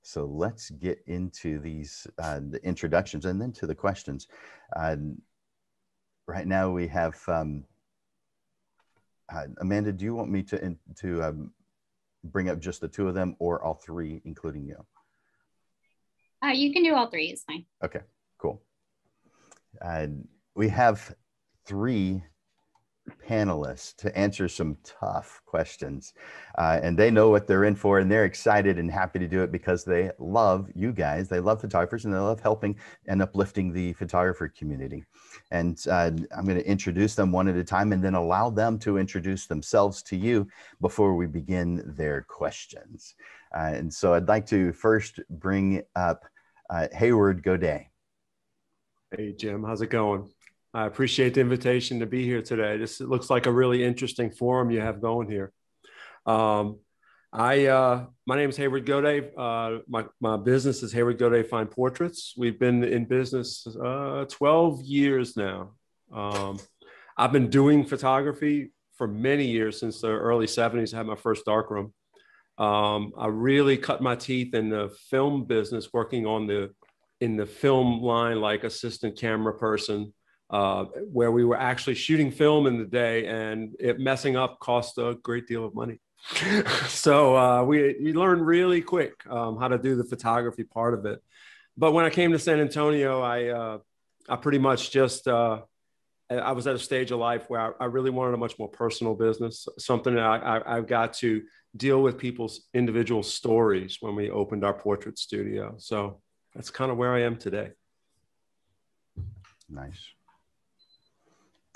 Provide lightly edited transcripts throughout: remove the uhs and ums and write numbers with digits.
So let's get into these the introductions and then to the questions. Right now we have Amanda. Do you want me to bring up just the two of them, or all three, including you? You can do all three. It's fine. Okay, cool. We have three panelists to answer some tough questions, and they know what they're in for, and they're excited and happy to do it because they love you guys. They love photographers, and they love helping and uplifting the photographer community. And I'm going to introduce them one at a time and then allow them to introduce themselves to you before we begin their questions. And so I'd like to first bring up Hayward Godet. Hey, Jim, how's it going? I appreciate the invitation to be here today. This looks like a really interesting forum you have going here. My name is Hayward Godet. My business is Hayward Godet Fine Portraits. We've been in business 12 years now. I've been doing photography for many years, since the early 70s. I had my first darkroom. I really cut my teeth in the film business, working in the film line, like assistant camera person, where we were actually shooting film in the day, and it messing up cost a great deal of money. So we learned really quick how to do the photography part of it. But when I came to San Antonio, I pretty much just, I was at a stage of life where I really wanted a much more personal business, something that I've got to deal with people's individual stories when we opened our portrait studio. So that's kind of where I am today. Nice.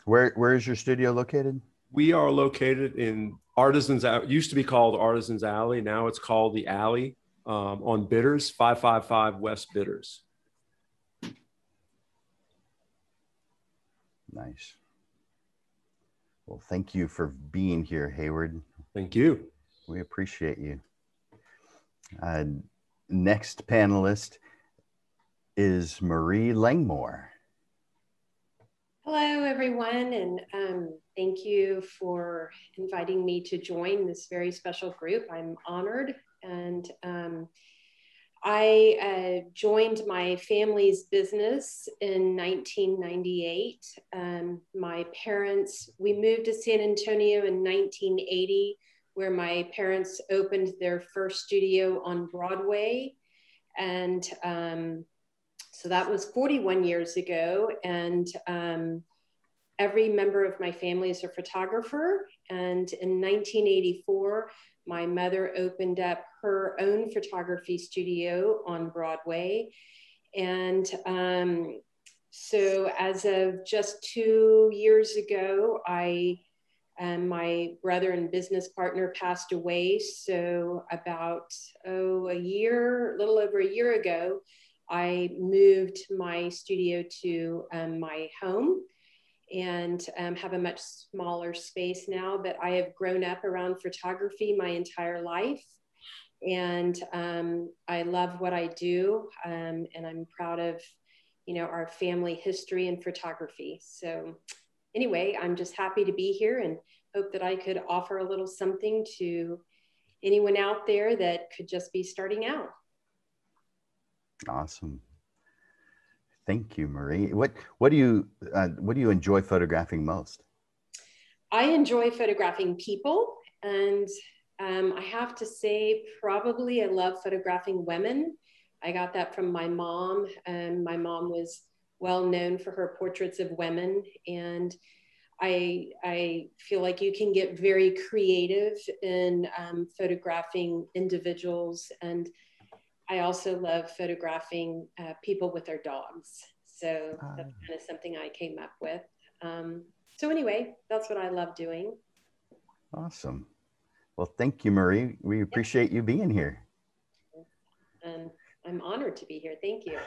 Where is your studio located? We are located in Artisans. It used to be called Artisans Alley. Now it's called the Alley, on Bitters, 555 West Bitters. Nice. Well, thank you for being here, Hayward. Thank you. We appreciate you. Next panelist is Marie Langmore. Hello, everyone, and thank you for inviting me to join this very special group. I'm honored, and I joined my family's business in 1998. My parents, we moved to San Antonio in 1980, where my parents opened their first studio on Broadway, and so that was 41 years ago, and every member of my family is a photographer. And in 1984, my mother opened up her own photography studio on Broadway. And so as of just 2 years ago, my brother and business partner passed away. So about a little over a year ago, I moved my studio to my home, and have a much smaller space now, but I have grown up around photography my entire life. And I love what I do, and I'm proud of, our family history in photography. So anyway, I'm just happy to be here and hope that I could offer a little something to anyone out there that could just be starting out. Awesome. Thank you, Marie. What do you enjoy photographing most? I enjoy photographing people, and I have to say, probably I love photographing women. I got that from my mom, and my mom was well known for her portraits of women, and I feel like you can get very creative in photographing individuals, and I also love photographing people with their dogs. So that's kind of something I came up with. So anyway, that's what I love doing. Awesome. Well, thank you, Marie. We appreciate you being here. And I'm honored to be here. Thank you.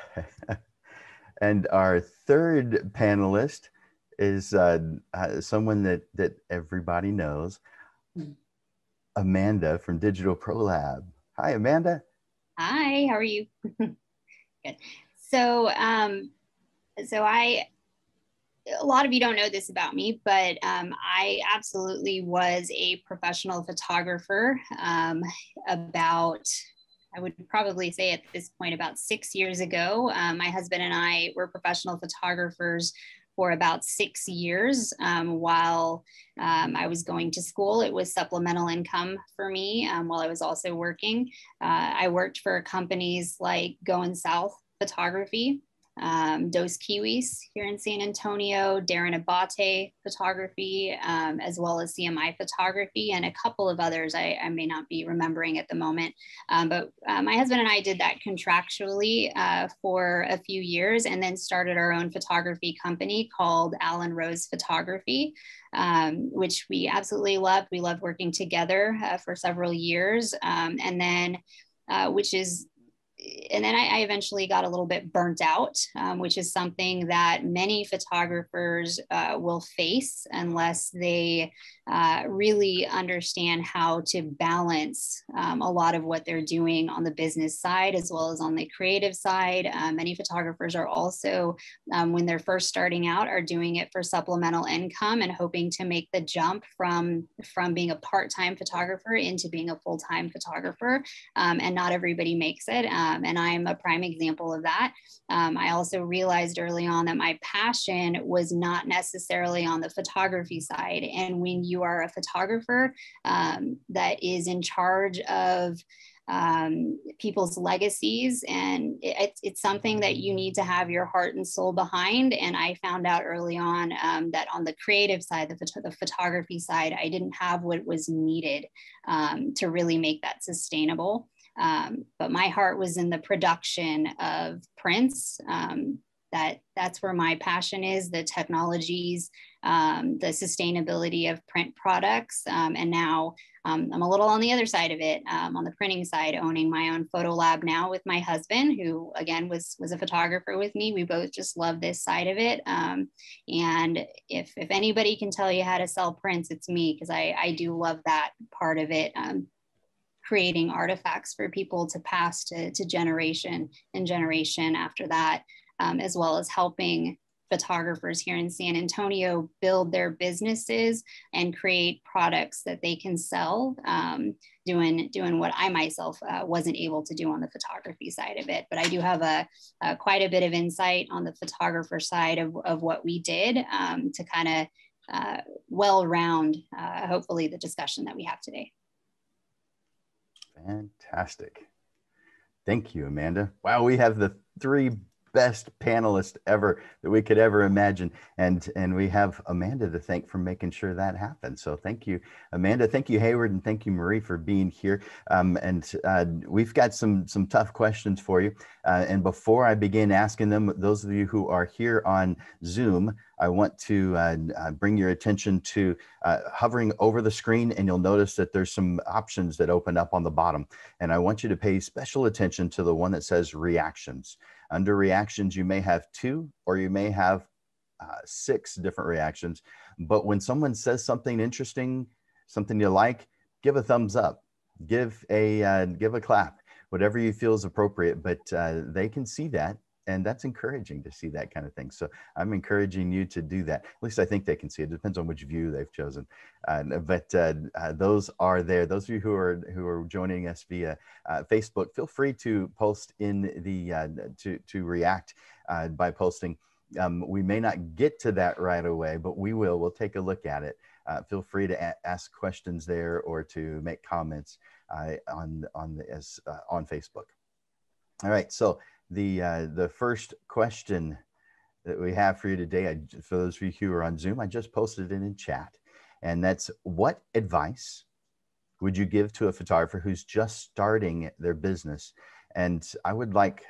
And our third panelist is someone that everybody knows, Amanda from Digital Prolab. Hi, Amanda. Hi, how are you? Good. So, a lot of you don't know this about me, but I absolutely was a professional photographer about I would probably say at this point about 6 years ago. My husband and I were professional photographers for about 6 years while I was going to school. It was supplemental income for me while I was also working. I worked for companies like Going South Photography, Dos Kiwis here in San Antonio, Darren Abate Photography, as well as CMI Photography, and a couple of others I may not be remembering at the moment. But my husband and I did that contractually for a few years, and then started our own photography company called Allen Rose Photography, which we absolutely loved. We loved working together for several years, and then I eventually got a little bit burnt out, which is something that many photographers will face unless they really understand how to balance a lot of what they're doing on the business side as well as on the creative side. Many photographers are also, when they're first starting out, are doing it for supplemental income and hoping to make the jump from being a part-time photographer into being a full-time photographer. And not everybody makes it. And I'm a prime example of that. I also realized early on that my passion was not necessarily on the photography side. And when you are a photographer that is in charge of people's legacies, and it's something that you need to have your heart and soul behind. And I found out early on that on the creative side, the photography side, I didn't have what was needed to really make that sustainable. But my heart was in the production of prints. That's where my passion is, the technologies, the sustainability of print products. And now I'm a little on the other side of it, on the printing side, owning my own photo lab now with my husband, who again was a photographer with me. We both just love this side of it. And if anybody can tell you how to sell prints, it's me, because I do love that part of it. Creating artifacts for people to pass to generation and generation after that, as well as helping photographers here in San Antonio build their businesses and create products that they can sell, doing what I myself wasn't able to do on the photography side of it. But I do have quite a bit of insight on the photographer side of what we did to kind of well-round, hopefully, the discussion that we have today. Fantastic. Thank you, Amanda. Wow, we have the three best panelists ever that we could ever imagine. And we have Amanda to thank for making sure that happened. So thank you, Amanda. Thank you, Hayward. And thank you, Marie, for being here. We've got some tough questions for you. And before I begin asking them, those of you who are here on Zoom, I want to bring your attention to hovering over the screen, and you'll notice that there's some options that open up on the bottom. And I want you to pay special attention to the one that says reactions. Under reactions, you may have 2 or you may have 6 different reactions. But when someone says something interesting, something you like, give a thumbs up, give a clap, whatever you feel is appropriate. But they can see that. And that's encouraging to see that kind of thing. So I'm encouraging you to do that. At least I think they can see it. It depends on which view they've chosen. But those are there. Those of you who are joining us via Facebook, feel free to post in the to react by posting. We may not get to that right away, but we will. We'll take a look at it. Feel free to ask questions there or to make comments on Facebook. All right. So the first question that we have for you today, for those of you who are on Zoom, I just posted it in chat, and that's: what advice would you give to a photographer who's just starting their business? And I would like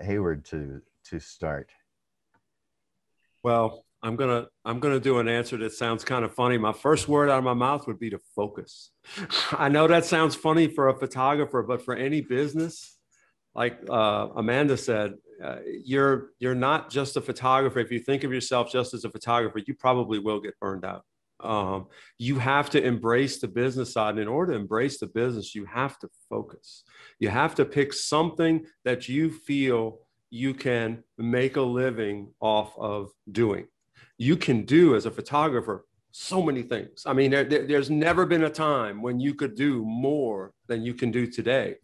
Hayward to start. Well, I'm gonna do an answer that sounds kind of funny. My first word out of my mouth would be to focus. I know that sounds funny for a photographer, but for any business, like Amanda said, you're not just a photographer. If you think of yourself just as a photographer, you probably will get burned out. You have to embrace the business side. And in order to embrace the business, you have to focus. You have to pick something that you feel you can make a living off of doing. You can do, as a photographer, so many things. I mean, there's never been a time when you could do more than you can do today.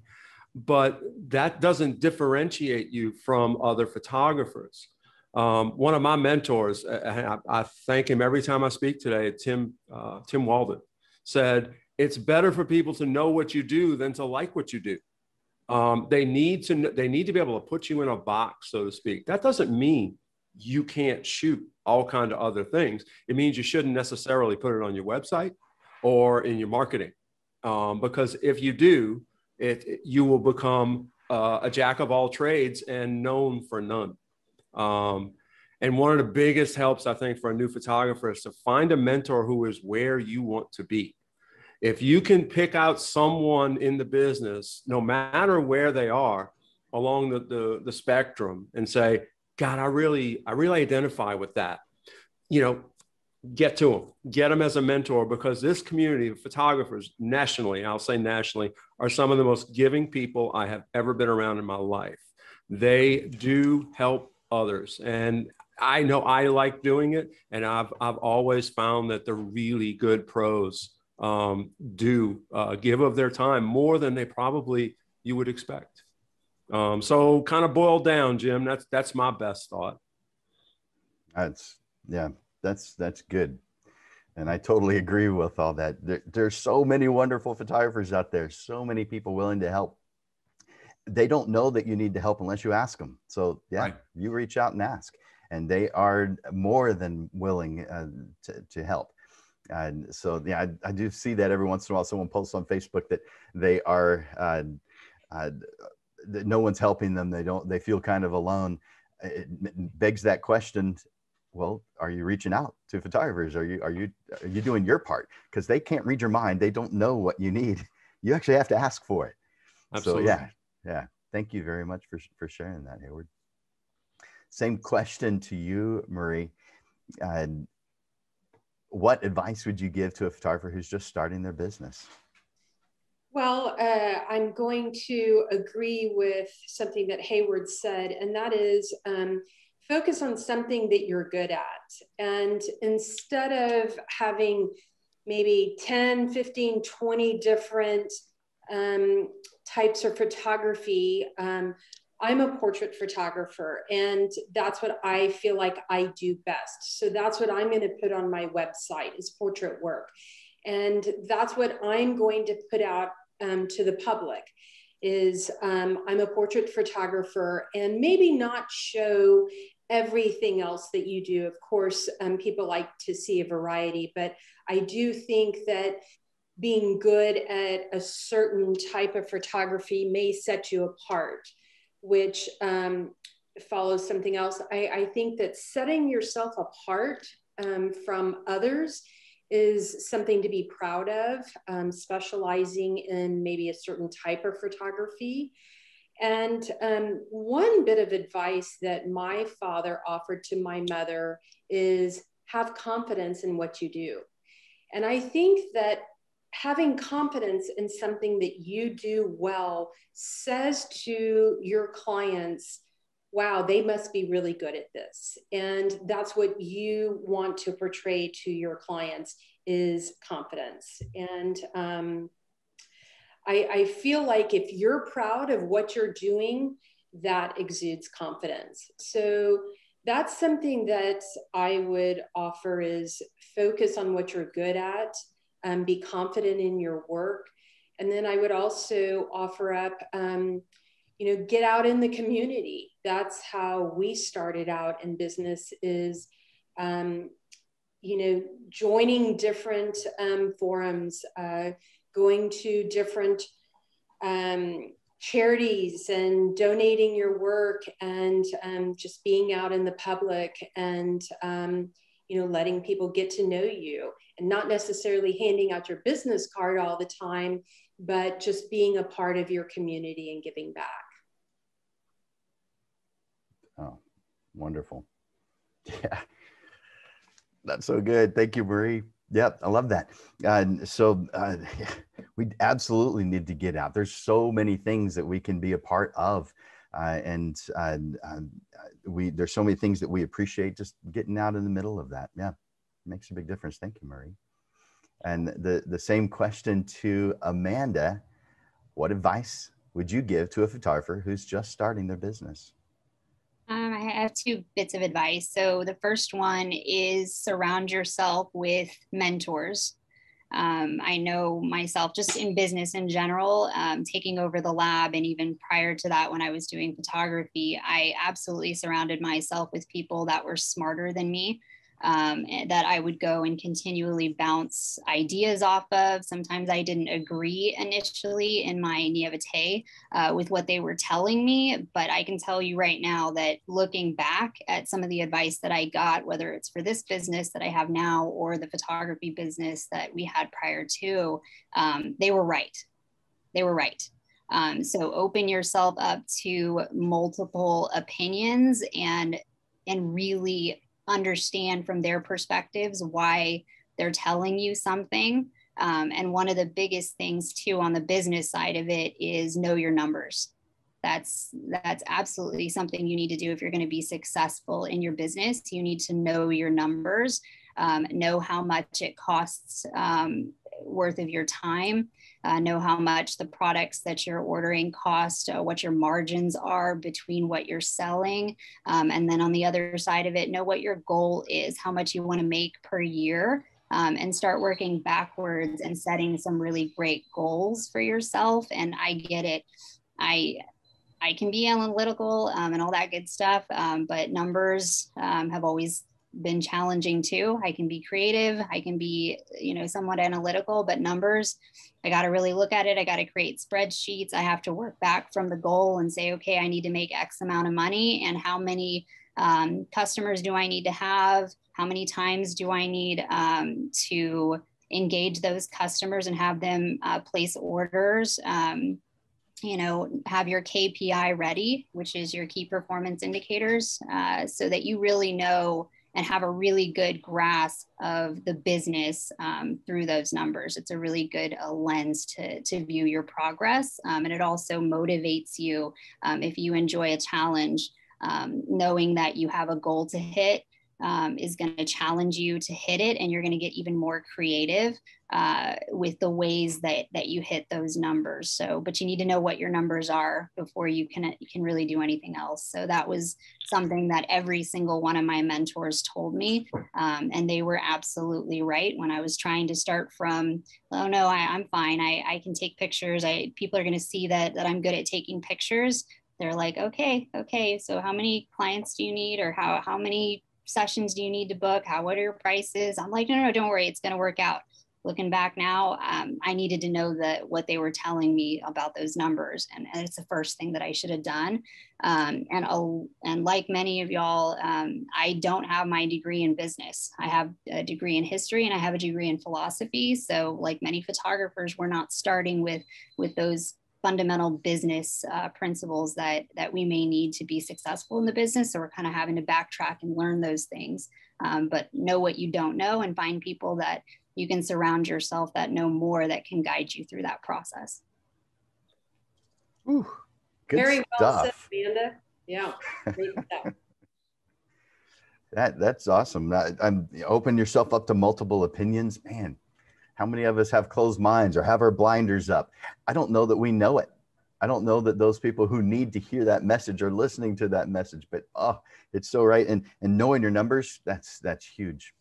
but that doesn't differentiate you from other photographers. One of my mentors, I thank him every time I speak today, Tim Walden, said, it's better for people to know what you do than to like what you do. They need to be able to put you in a box, so to speak. That doesn't mean you can't shoot all kinds of other things. It means you shouldn't necessarily put it on your website or in your marketing, because if you do, you will become a jack of all trades and known for none. And one of the biggest helps, I think, for a new photographer is to find a mentor who is where you want to be. If you can pick out someone in the business, no matter where they are along the spectrum, and say, God, I really identify with that, get to them, get them as a mentor, because this community of photographers nationally, I'll say nationally, are some of the most giving people I have ever been around in my life. They do help others. And I know I like doing it. And I've always found that the really good pros do give of their time more than they probably you would expect. So kind of boiled down, Jim, that's my best thought. That's good. And I totally agree with all that. There's so many wonderful photographers out there, so many people willing to help. They don't know that you need to help unless you ask them. So right. You reach out and ask, and they are more than willing to help. And so, yeah, I do see that every once in a while. Someone posts on Facebook that they are, that no one's helping them. They feel kind of alone. It begs that question. Well, are you reaching out to photographers? Are you doing your part? Because they can't read your mind. They don't know what you need. You actually have to ask for it. Absolutely. So yeah. Thank you very much for sharing that, Hayward. Same question to you, Marie. What advice would you give to a photographer who's just starting their business? Well, I'm going to agree with something that Hayward said, and that is focus on something that you're good at. And instead of having maybe 10, 15, 20 different types of photography, I'm a portrait photographer, and that's what I feel like I do best. So that's what I'm going to put on my website is portrait work. And that's what I'm going to put out to the public is I'm a portrait photographer, and maybe not show everything else that you do. Of course, people like to see a variety, but I do think that being good at a certain type of photography may set you apart, which follows something else. I think that setting yourself apart from others is something to be proud of, specializing in maybe a certain type of photography. And one bit of advice that my father offered to my mother is have confidence in what you do. And I think that having confidence in something that you do well says to your clients, wow, they must be really good at this. And that's what you want to portray to your clients is confidence. And I feel like if you're proud of what you're doing, that exudes confidence. So that's something that I would offer is focus on what you're good at, be confident in your work. And then I would also offer up, get out in the community. That's how we started out in business is, joining different forums, going to different charities and donating your work and just being out in the public and, letting people get to know you and not necessarily handing out your business card all the time, but just being a part of your community and giving back. Oh, wonderful. Yeah, that's so good. Thank you, Marie. Yep, I love that. So we absolutely need to get out. There's so many things that we can be a part of. There's so many things that we appreciate just getting out in the middle of that. Yeah, it makes a big difference. Thank you, Marie. And the same question to Amanda. What advice would you give to a photographer who's just starting their business? I have two bits of advice. So the first one is surround yourself with mentors. I know myself just in business in general, taking over the lab, and even prior to that, when I was doing photography, I absolutely surrounded myself with people that were smarter than me, and that I would go and continually bounce ideas off of. Sometimes I didn't agree initially in my naivete with what they were telling me, but I can tell you right now that looking back at some of the advice that I got, whether it's for this business that I have now or the photography business that we had prior to, they were right. They were right. So open yourself up to multiple opinions and really understand from their perspectives why they're telling you something. And one of the biggest things too on the business side of it is know your numbers. That's absolutely something you need to do if you're going to be successful in your business. You need to know your numbers, know how much it costs worth of your time, know how much the products that you're ordering cost, what your margins are between what you're selling. And then on the other side of it, know what your goal is, how much you want to make per year, and start working backwards and setting some really great goals for yourself. And I get it. I can be analytical and all that good stuff, but numbers have always been challenging too. I can be creative. I can be, somewhat analytical, but numbers, I got to really look at it. I got to create spreadsheets. I have to work back from the goal and say, okay, I need to make X amount of money, and how many customers do I need to have? How many times do I need to engage those customers and have them place orders? Have your KPI ready, which is your key performance indicators, so that you really know and have a really good grasp of the business through those numbers. It's a really good lens to view your progress. And it also motivates you if you enjoy a challenge, knowing that you have a goal to hit is going to challenge you to hit it, and you're going to get even more creative with the ways that you hit those numbers. So, but you need to know what your numbers are before you can really do anything else. So that was something that every single one of my mentors told me, and they were absolutely right. When I was trying to start from, oh no, I'm fine. I can take pictures. People are going to see that I'm good at taking pictures. They're like, okay. So how many clients do you need, or how many sessions do you need to book? What are your prices? I'm like, no, don't worry. It's going to work out. Looking back now, I needed to know what they were telling me about those numbers. And it's the first thing that I should have done. And like many of y'all, I don't have my degree in business. I have a degree in history and I have a degree in philosophy. So like many photographers, we're not starting with those fundamental business principles that we may need to be successful in the business. So we're kind of having to backtrack and learn those things, but know what you don't know and find people that you can surround yourself that know more, that can guide you through that process. Ooh, good Very well said, stuff. Amanda. Yeah, great stuff. That's awesome. Open yourself up to multiple opinions. Man, how many of us have closed minds or have our blinders up? I don't know that we know it. I don't know that those people who need to hear that message are listening to that message, but it's so right. And knowing your numbers, that's huge.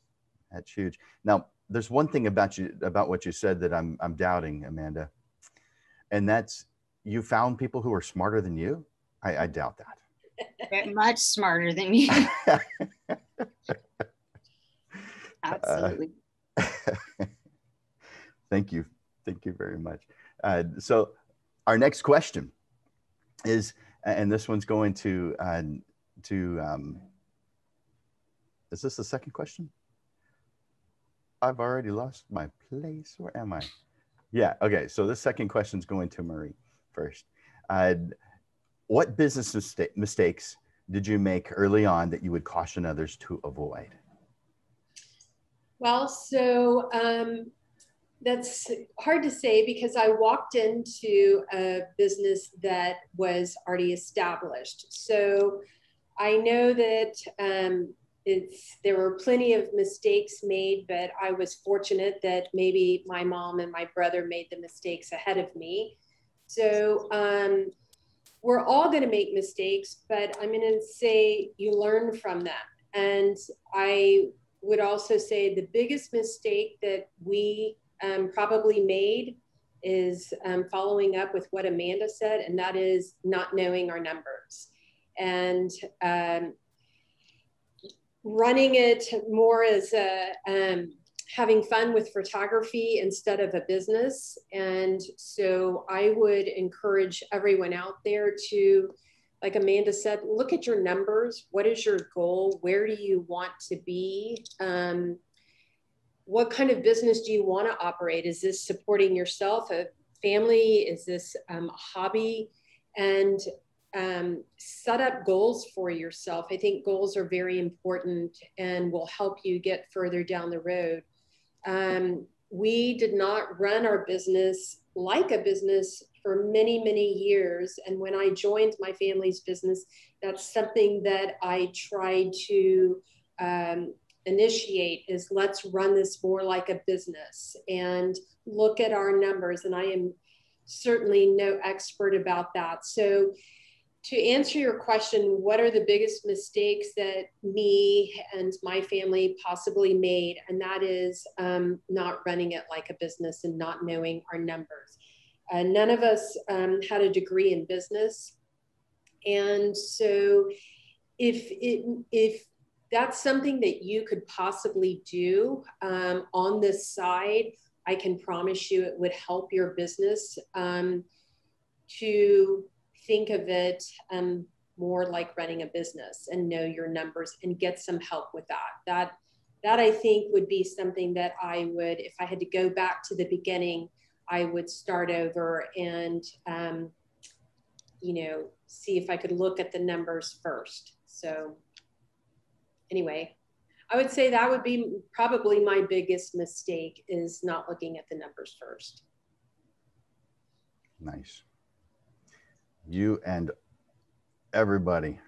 That's huge. Now, there's one thing about what you said that I'm doubting, Amanda, and that's you found people who are smarter than you. I doubt that. Much smarter than me. Absolutely. Thank you very much. So our next question is, and this one's going to is this the second question? I've already lost my place. Where am I? Yeah. Okay. So this second question is going to Marie first. What business mistakes did you make early on that you would caution others to avoid? Well, so that's hard to say because I walked into a business that was already established. So I know that there were plenty of mistakes made, but I was fortunate that maybe my mom and my brother made the mistakes ahead of me. So we're all going to make mistakes, but I'm going to say you learn from them. And I would also say the biggest mistake that we probably made is following up with what Amanda said, and that is not knowing our numbers and running it more as a having fun with photography instead of a business. And so I would encourage everyone out there to, like Amanda said, look at your numbers. What is your goal? Where do you want to be? What kind of business do you want to operate? Is this supporting yourself, a family? Is this a hobby? And set up goals for yourself. I think goals are very important and will help you get further down the road. We did not run our business like a business for many, many years. And when I joined my family's business, that's something that I tried to initiate is let's run this more like a business and look at our numbers. And I am certainly no expert about that. So to answer your question, what are the biggest mistakes that me and my family possibly made? And that is not running it like a business and not knowing our numbers. None of us had a degree in business. And so if that's something that you could possibly do on this side, I can promise you it would help your business to think of it more like running a business and know your numbers and get some help with that. That I think would be something that I would, if I had to go back to the beginning, I would start over and, see if I could look at the numbers first. So anyway, I would say that would be probably my biggest mistake is not looking at the numbers first. Nice. You and everybody.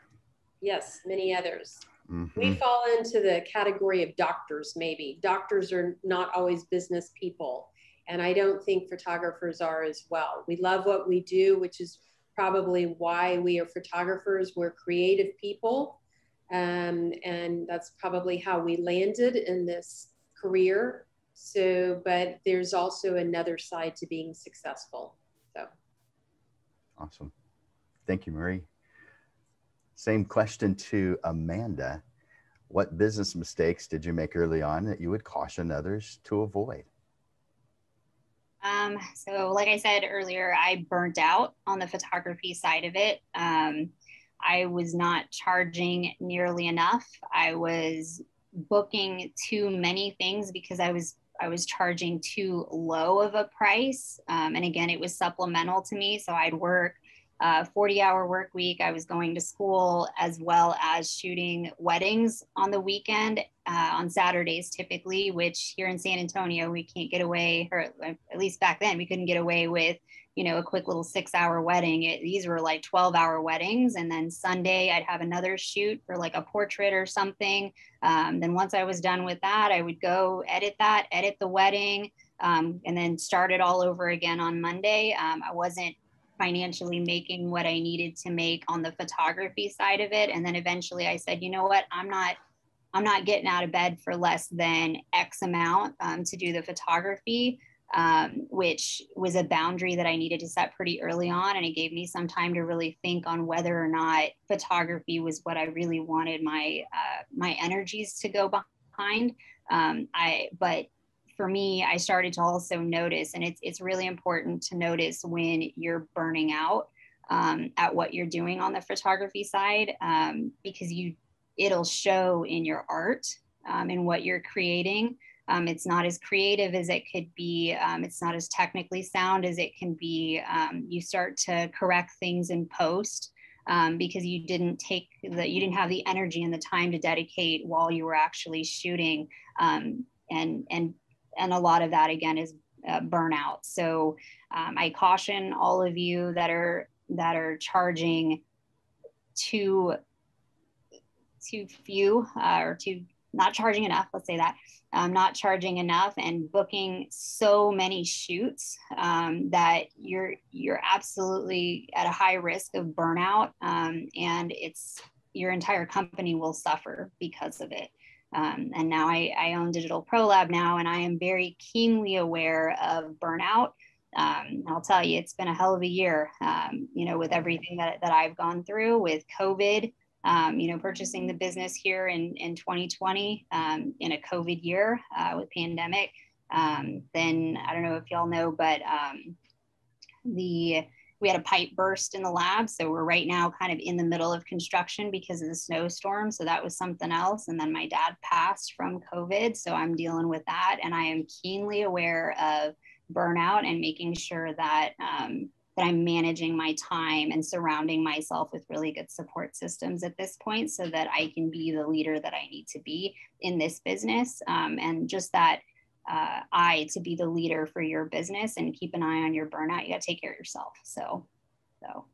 Yes, many others. Mm-hmm. We fall into the category of doctors, maybe. Doctors are not always business people. And I don't think photographers are as well. We love what we do, which is probably why we are photographers. We're creative people. And that's probably how we landed in this career. So, but there's also another side to being successful. So. Awesome. Thank you, Marie. Same question to Amanda. What business mistakes did you make early on that you would caution others to avoid? So like I said earlier, I burnt out on the photography side of it. I was not charging nearly enough. I was booking too many things because I was charging too low of a price. And again, it was supplemental to me. So I'd work 40-hour work week. I was going to school as well as shooting weddings on the weekend, on Saturdays typically, which here in San Antonio, we can't get away, or at least back then we couldn't get away with, a quick little 6-hour wedding. These were like 12-hour weddings. And then Sunday I'd have another shoot for like a portrait or something. Then once I was done with that, I would go edit the wedding, and then start it all over again on Monday. I wasn't financially making what I needed to make on the photography side of it. And then eventually I said, you know what, I'm not getting out of bed for less than X amount to do the photography, which was a boundary that I needed to set pretty early on. And it gave me some time to really think on whether or not photography was what I really wanted my energies to go behind. But for me, I started to also notice, and it's really important to notice when you're burning out at what you're doing on the photography side, because it'll show in your art and what you're creating. It's not as creative as it could be. It's not as technically sound as it can be. You start to correct things in post because you didn't have the energy and the time to dedicate while you were actually shooting. And a lot of that, again, is burnout. So I caution all of you that are charging too few or not charging enough, let's say that, not charging enough and booking so many shoots that you're absolutely at a high risk of burnout, and your entire company will suffer because of it. And now I own Digital Prolab now, and I am very keenly aware of burnout. I'll tell you, it's been a hell of a year, with everything that I've gone through with COVID, purchasing the business here in 2020, in a COVID year with pandemic. Then I don't know if y'all know, but we had a pipe burst in the lab. So we're right now kind of in the middle of construction because of the snowstorm. So that was something else. And then my dad passed from COVID. So I'm dealing with that. And I am keenly aware of burnout and making sure that that I'm managing my time and surrounding myself with really good support systems at this point so that I can be the leader that I need to be in this business. And just that to be the leader for your business and keep an eye on your burnout, you got to take care of yourself. So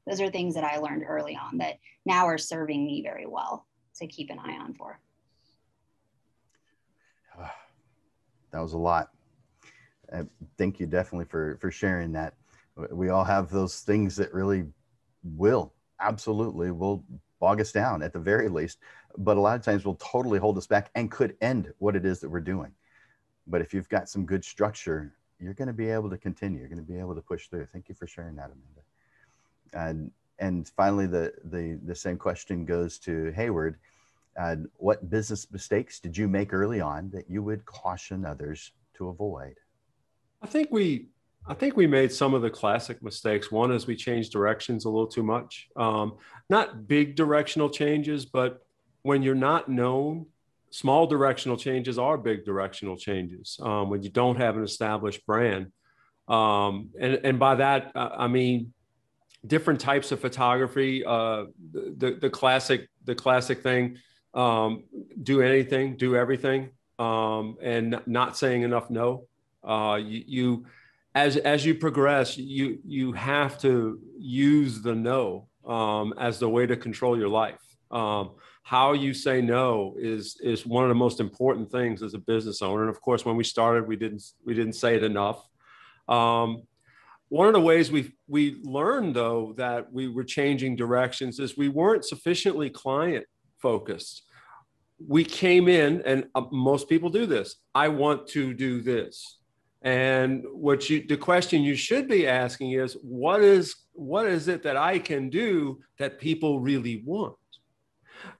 those are things that I learned early on that now are serving me very well to keep an eye on for. That was a lot. Thank you definitely for sharing that. We all have those things that really absolutely will bog us down at the very least, but a lot of times will totally hold us back and could end what it is that we're doing. But if you've got some good structure, you're going to be able to continue. You're going to be able to push through. Thank you for sharing that, Amanda. And finally, the same question goes to Hayward. What business mistakes did you make early on that you would caution others to avoid? I think we made some of the classic mistakes. One is we changed directions a little too much. Not big directional changes, but when you're not known, small directional changes are big directional changes when you don't have an established brand. And by that, I mean, different types of photography, the classic thing, do anything, do everything, and not saying enough no. As you progress, you have to use the no as the way to control your life. How you say no is one of the most important things as a business owner. And of course, when we started, we didn't say it enough. One of the ways we learned, though, that we were changing directions is we weren't sufficiently client focused. We came in, and most people do this. I want to do this. And the question you should be asking is, what is it that I can do that people really want?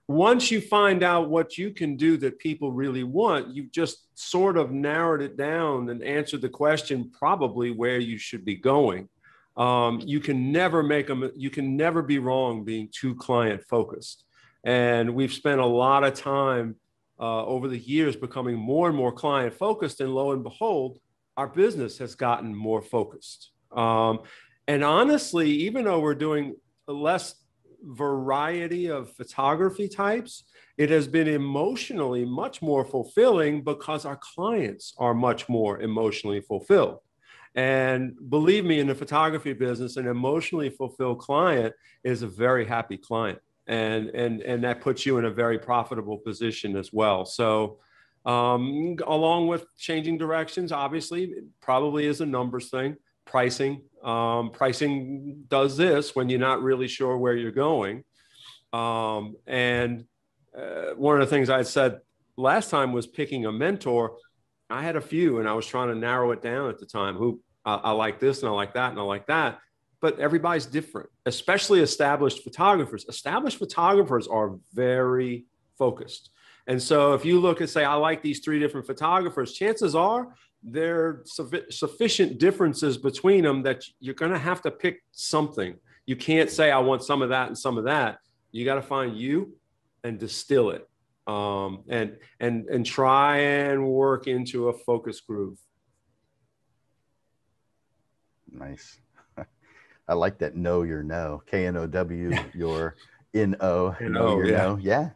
Once you find out what you can do that people really want, you've just sort of narrowed it down and answered the question probably where you should be going. You can never be wrong being too client focused. And we've spent a lot of time over the years becoming more and more client focused, and lo and behold, our business has gotten more focused. And honestly, even though we're doing less variety of photography types, it has been emotionally much more fulfilling because our clients are much more emotionally fulfilled. And believe me, in the photography business, an emotionally fulfilled client is a very happy client. And that puts you in a very profitable position as well. So along with changing directions, obviously, it probably is a numbers thing. Pricing does this when you're not really sure where you're going. And one of the things I said last time was picking a mentor. I had a few, and I was trying to narrow it down at the time. Who I like this, and I like that, and I like that. But everybody's different, especially established photographers. Established photographers are very focused. And so if you look and say, I like these 3 different photographers, chances are there are sufficient differences between them that you're going to have to pick something. You can't say, I want some of that and some of that. You got to find you and distill it and try and work into a focus groove. Nice. I like that. Know your no. K-N-O-W, your N-O. Know your no. Yeah.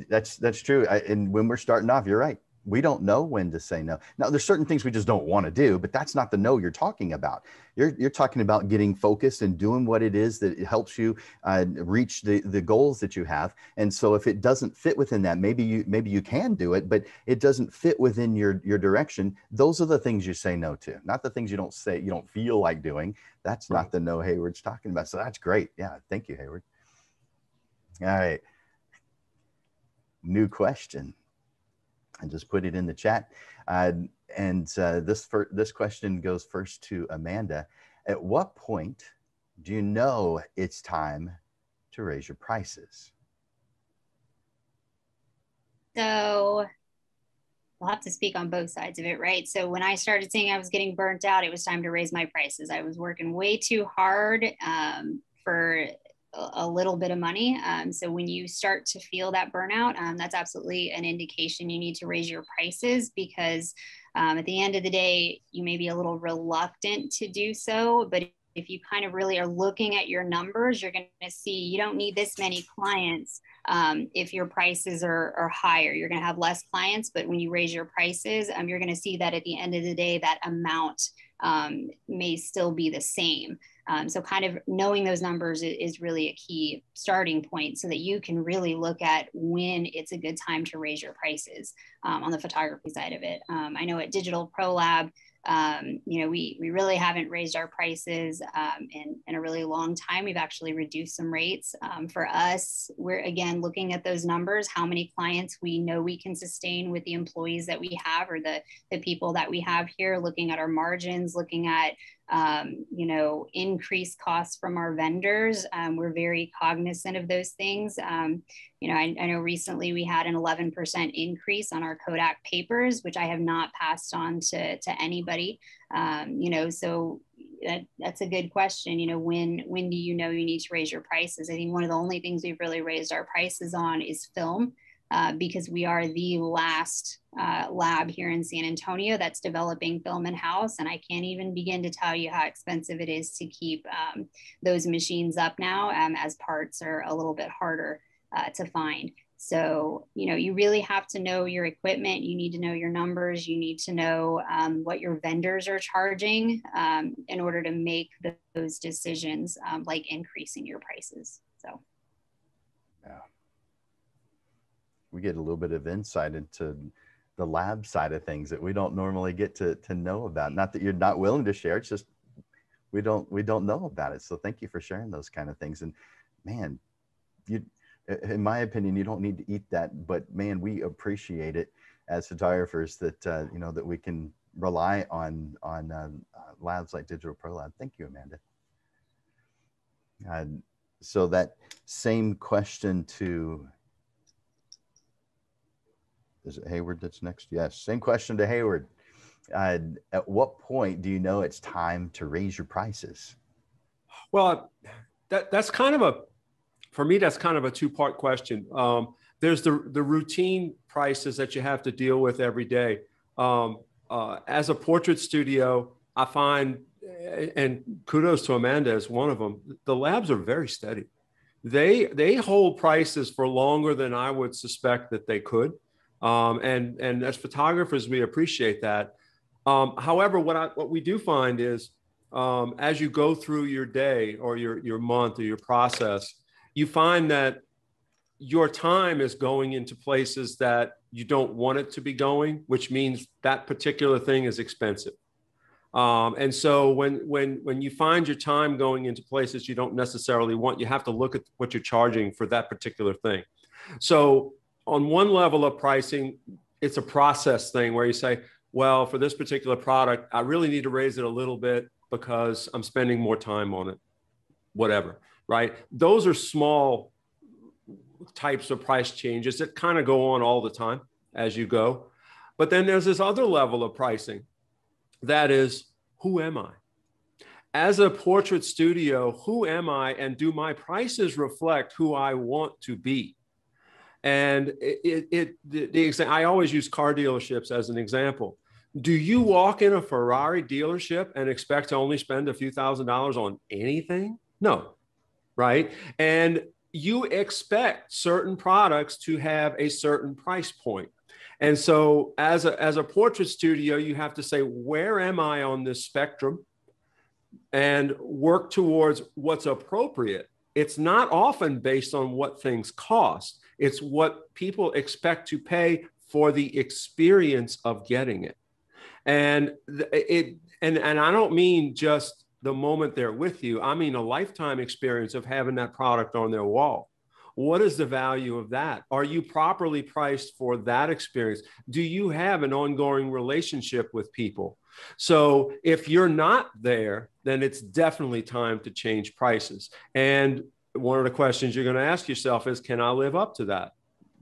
That's true. And when we're starting off, you're right. We don't know when to say no. Now, there's certain things we just don't want to do, but that's not the no you're talking about. You're talking about getting focused and doing what it is that helps you reach the goals that you have. And so if it doesn't fit within that, maybe you can do it, but it doesn't fit within your direction. Those are the things you say no to, not the things you don't feel like doing. That's not the no Hayward's talking about. So that's great. Yeah. Thank you, Hayward. All right. New question. I just put it in the chat. This question goes first to Amanda. At what point do you know it's time to raise your prices? So I'll have to speak on both sides of it, right? So when I started seeing I was getting burnt out, it was time to raise my prices. I was working way too hard for a little bit of money. So when you start to feel that burnout, that's absolutely an indication you need to raise your prices, because at the end of the day, you may be a little reluctant to do so, but if you kind of really are looking at your numbers, you're going to see you don't need this many clients if your prices are higher. You're going to have less clients, but when you raise your prices, you're going to see that at the end of the day, that amount may still be the same. So kind of knowing those numbers is really a key starting point so that you can really look at when it's a good time to raise your prices on the photography side of it. I know at Digital Prolab, we really haven't raised our prices in a really long time. We've actually reduced some rates. For us, we're again looking at those numbers, how many clients we know we can sustain with the employees that we have or the people that we have here, looking at our margins, looking at increased costs from our vendors. We're very cognizant of those things. I know recently we had an 11% increase on our Kodak papers, which I have not passed on to anybody. So that's a good question. When do you know you need to raise your prices? I think one of the only things we've really raised our prices on is film. Because we are the last lab here in San Antonio that's developing film in-house. And I can't even begin to tell you how expensive it is to keep those machines up now, as parts are a little bit harder to find. So, you really have to know your equipment. You need to know your numbers. You need to know what your vendors are charging in order to make those decisions, like increasing your prices. So, yeah. We get a little bit of insight into the lab side of things that we don't normally get to know about. Not that you're not willing to share, it's just we don't know about it. So thank you for sharing those kind of things. And man, in my opinion, you don't need to eat that, but man, we appreciate it as photographers that that we can rely on labs like Digital Prolab. Thank you, Amanda. So that same question to. Is it Hayward that's next? Yes. Same question to Hayward. At what point do you know it's time to raise your prices? Well, that's kind of for me, that's kind of a two-part question. There's the routine prices that you have to deal with every day. As a portrait studio, I find, and kudos to Amanda as one of them, the labs are very steady. They hold prices for longer than I would suspect that they could. And as photographers, we appreciate that. However, what we do find is as you go through your day or your month or your process, you find that your time is going into places that you don't want it to be going, which means that particular thing is expensive. And so when you find your time going into places you don't necessarily want, you have to look at what you're charging for that particular thing. So on one level of pricing, it's a process thing where you say, well, for this particular product, I really need to raise it a little bit because I'm spending more time on it, whatever, right? Those are small types of price changes that kind of go on all the time as you go. But then there's this other level of pricing that is, who am I? As a portrait studio, who am I? And do my prices reflect who I want to be? And I always use car dealerships as an example. Do you walk in a Ferrari dealership and expect to only spend a few $1,000s on anything? No, right? And you expect certain products to have a certain price point. And so as a portrait studio, you have to say, where am I on this spectrum? And work towards what's appropriate. It's not often based on what things cost. It's what people expect to pay for the experience of getting it. And I don't mean just the moment they're with you. I mean a lifetime experience of having that product on their wall. What is the value of that? Are you properly priced for that experience? Do you have an ongoing relationship with people? So if you're not there, then it's definitely time to change prices. And one of the questions you're going to ask yourself is, can I live up to that?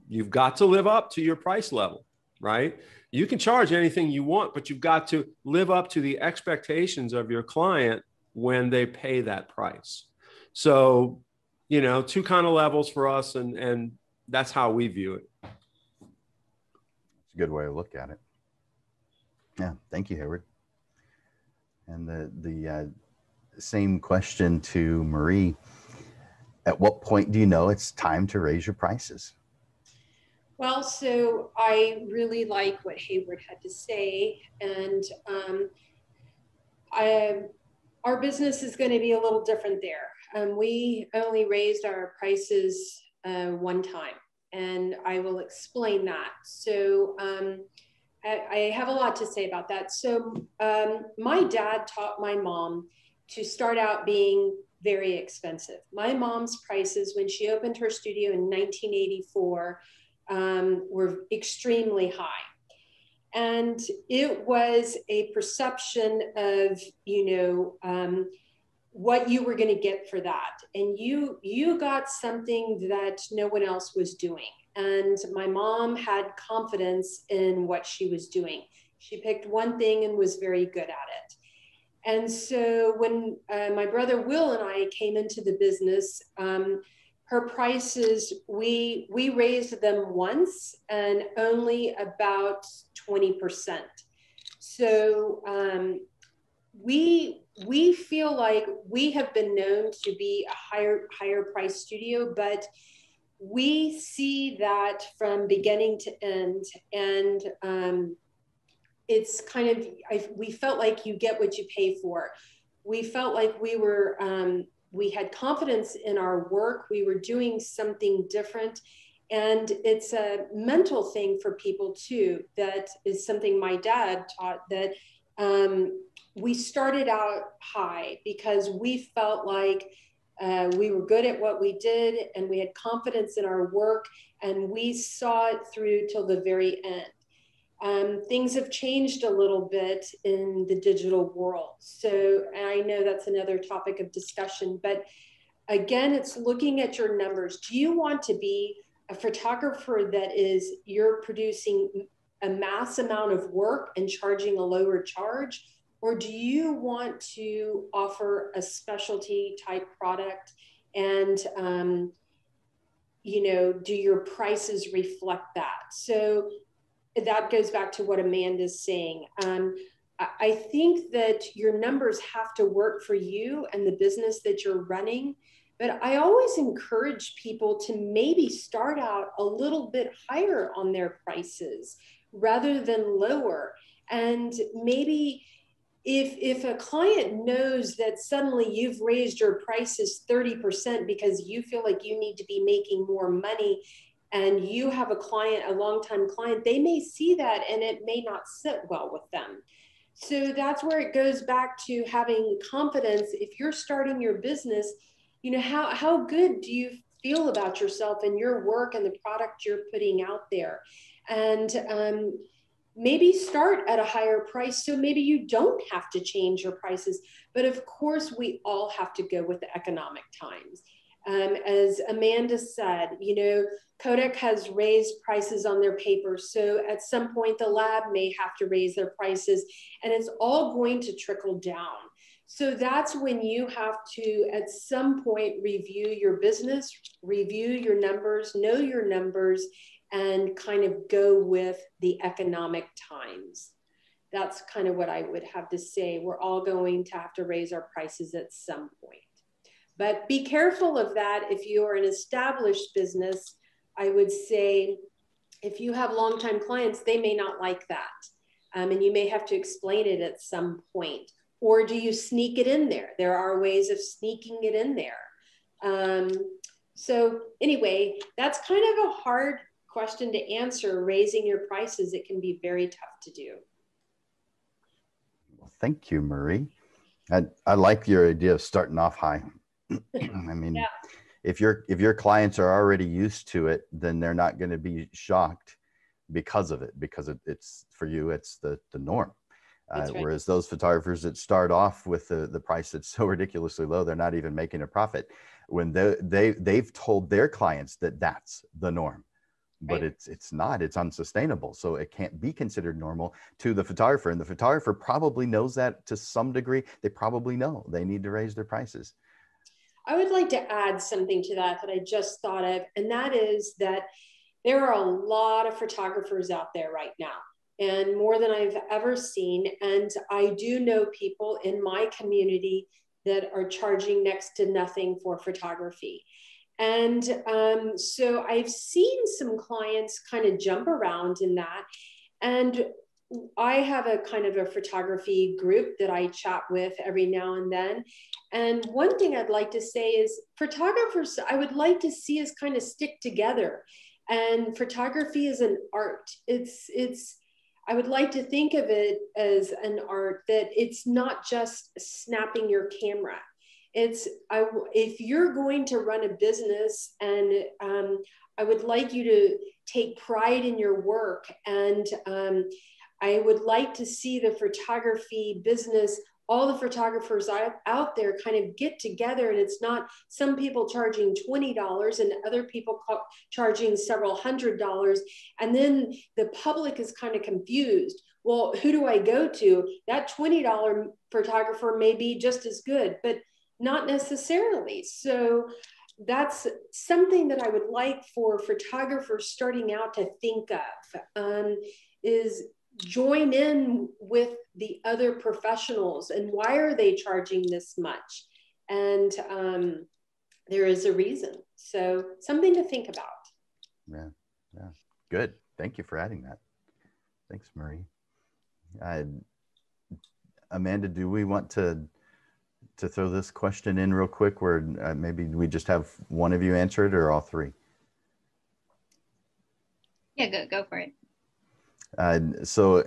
You've got to live up to your price level, right? You can charge anything you want, but you've got to live up to the expectations of your client when they pay that price. So, you know, two kind of levels for us, and that's how we view it. It's a good way to look at it. Yeah, thank you, Hayward. And the same question to Marie. At what point do you know it's time to raise your prices? Well, so I really like what Hayward had to say, and our business is going to be a little different there. We only raised our prices one time, and I will explain that. So I have a lot to say about that. So my dad taught my mom to start out being very expensive. My mom's prices when she opened her studio in 1984 were extremely high. And it was a perception of, you know, what you were going to get for that. And you got something that no one else was doing. And my mom had confidence in what she was doing. She picked one thing and was very good at it. And so when my brother Will and I came into the business, her prices, we raised them once and only about 20%. So we feel like we have been known to be a higher price studio, but we see that from beginning to end. And it's kind of, we felt like you get what you pay for. We felt like we were, we had confidence in our work. We were doing something different. And it's a mental thing for people too. That is something my dad taught, that we started out high because we felt like we were good at what we did and we had confidence in our work, and we saw it through till the very end. Things have changed a little bit in the digital world. So I know that's another topic of discussion, but again, it's looking at your numbers. Do you want to be a photographer that is, you're producing a mass amount of work and charging a lower charge? Or do you want to offer a specialty type product and, you know, do your prices reflect that? So that goes back to what Amanda's saying. I think that your numbers have to work for you and the business that you're running. But I always encourage people to maybe start out a little bit higher on their prices rather than lower. And maybe if a client knows that suddenly you've raised your prices 30% because you feel like you need to be making more money, and you have a client, a longtime client, they may see that and it may not sit well with them. So that's where it goes back to having confidence. If you're starting your business, you know, how good do you feel about yourself and your work and the product you're putting out there? And maybe start at a higher price, so maybe you don't have to change your prices. But of course, we all have to go with the economic times. As Amanda said, you know, Kodak has raised prices on their paper. So at some point, the lab may have to raise their prices, and it's all going to trickle down. So that's when you have to, at some point, review your business, review your numbers, know your numbers, and kind of go with the economic times. That's kind of what I would have to say. We're all going to have to raise our prices at some point. But be careful of that. If you're an established business, I would say if you have longtime clients, they may not like that. And you may have to explain it at some point. Or do you sneak it in there? There are ways of sneaking it in there. So anyway, that's kind of a hard question to answer. Raising your prices, it can be very tough to do. Well, thank you, Marie. I like your idea of starting off high. I mean, Yeah. if your clients are already used to it, then they're not going to be shocked because of it, because it's for you, it's the norm. Right. Whereas those photographers that start off with the price that's so ridiculously low, they're not even making a profit. When they've told their clients that that's the norm, but right. it's not, it's unsustainable. So it can't be considered normal to the photographer. And the photographer probably knows that to some degree. They probably know they need to raise their prices. I would like to add something to that I just thought of, and that is that there are a lot of photographers out there right now, and more than I've ever seen. And I do know people in my community that are charging next to nothing for photography. And so I've seen some clients kind of jump around in that. And I have a kind of a photography group that I chat with every now and then. And one thing I'd like to say is photographers, I would like to see us kind of stick together. And photography is an art. I would like to think of it as an art, that it's not just snapping your camera. If you're going to run a business, and I would like you to take pride in your work, and I would like to see the photography business, all the photographers out there kind of get together, and it's not some people charging $20 and other people charging several $100s. And then the public is kind of confused. Well, who do I go to? That $20 photographer may be just as good, but not necessarily. So that's something that I would like for photographers starting out to think of, is join in with the other professionals, and why are they charging this much? And there is a reason. So something to think about. Yeah, good. Thank you for adding that. Thanks, Marie. Amanda, do we want to throw this question in real quick, where maybe we just have one of you answer it, or all three? Yeah, go for it. So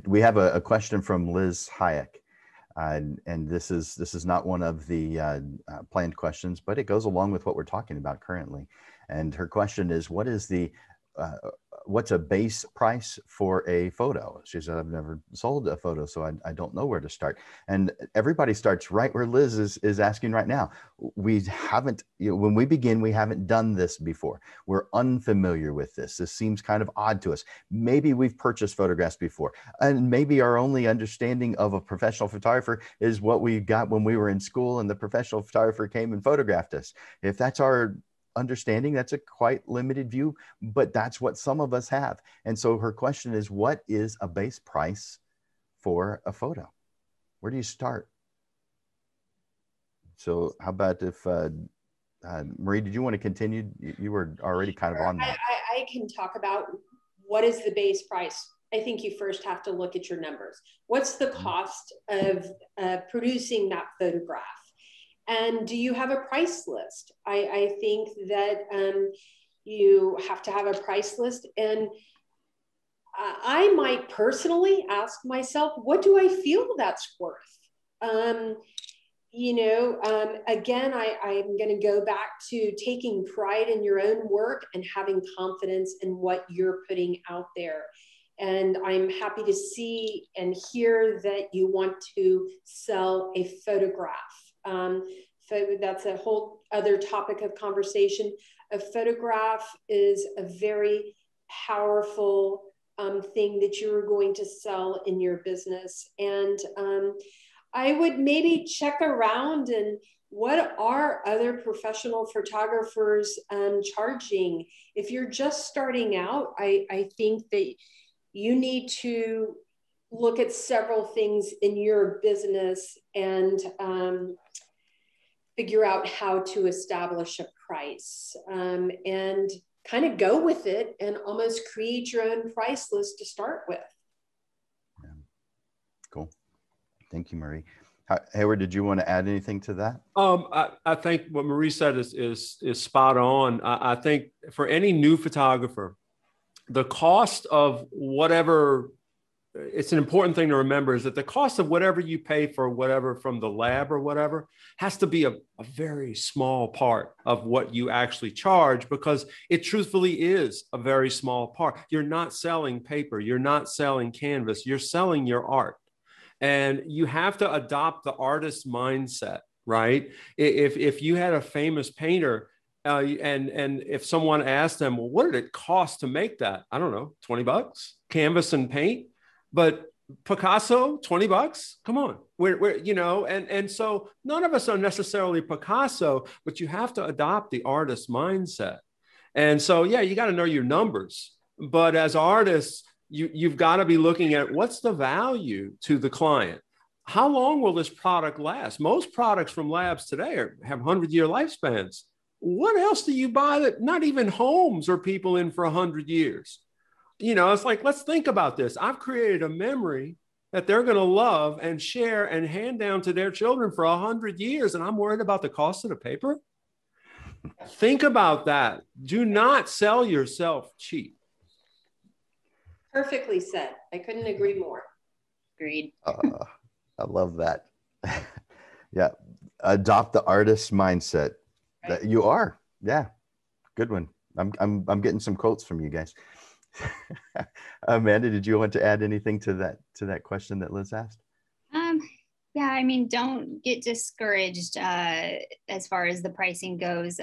we have a question from Liz Hayek, and this is not one of the planned questions, but it goes along with what we're talking about currently. And her question is, what's a base price for a photo? She said, I've never sold a photo, so I don't know where to start. And everybody starts right where Liz is asking right now. We haven't, when we begin, we haven't done this before. We're unfamiliar with this. This seems kind of odd to us. Maybe we've purchased photographs before, and maybe our only understanding of a professional photographer is what we got when we were in school and the professional photographer came and photographed us. If that's our understanding, that's a quite limited view, but that's what some of us have. And so her question is, what is a base price for a photo? Where do you start? So how about if Marie, did you want to continue? You were already kind of on that. I can talk about what is the base price. I think you first have to look at your numbers. What's the cost of producing that photograph? And do you have a price list? I think that you have to have a price list. And I might personally ask myself, what do I feel that's worth? Again, I'm going to go back to taking pride in your own work and having confidence in what you're putting out there. And I'm happy to see and hear that you want to sell a photograph. So that's a whole other topic of conversation. A photograph is a very powerful thing that you're going to sell in your business. And I would maybe check around and what are other professional photographers charging? If you're just starting out, I think that you need to look at several things in your business and figure out how to establish a price. And kind of go with it and almost create your own price list to start with. Yeah. Cool. Thank you, Marie. Hayward, did you want to add anything to that? I think what Marie said is spot on. I think for any new photographer, the cost of whatever, it's an important thing to remember, is that the cost of whatever you pay for whatever from the lab or whatever has to be a very small part of what you actually charge, because it truthfully is a very small part. You're not selling paper. You're not selling canvas. You're selling your art. And you have to adopt the artist mindset, right? If you had a famous painter and if someone asked them, well, what did it cost to make that? I don't know, $20, canvas and paint. But Picasso, $20? Come on. We're you know, and so none of us are necessarily Picasso, but you have to adopt the artist mindset. And so, yeah, you got to know your numbers. But as artists, you've got to be looking at what's the value to the client. How long will this product last? Most products from labs today have 100-year lifespans. What else do you buy that not even homes are people in for 100 years? You know, it's like, let's think about this. I've created a memory that they're going to love and share and hand down to their children for 100 years. And I'm worried about the cost of the paper. Think about that. Do not sell yourself cheap. Perfectly said. I couldn't agree more. Agreed. I love that. Yeah. Adopt the artist mindset. Right. That you are. Yeah. Good one. I'm getting some quotes from you guys. Amanda, did you want to add anything to that question that Liz asked? Yeah, I mean, don't get discouraged as far as the pricing goes.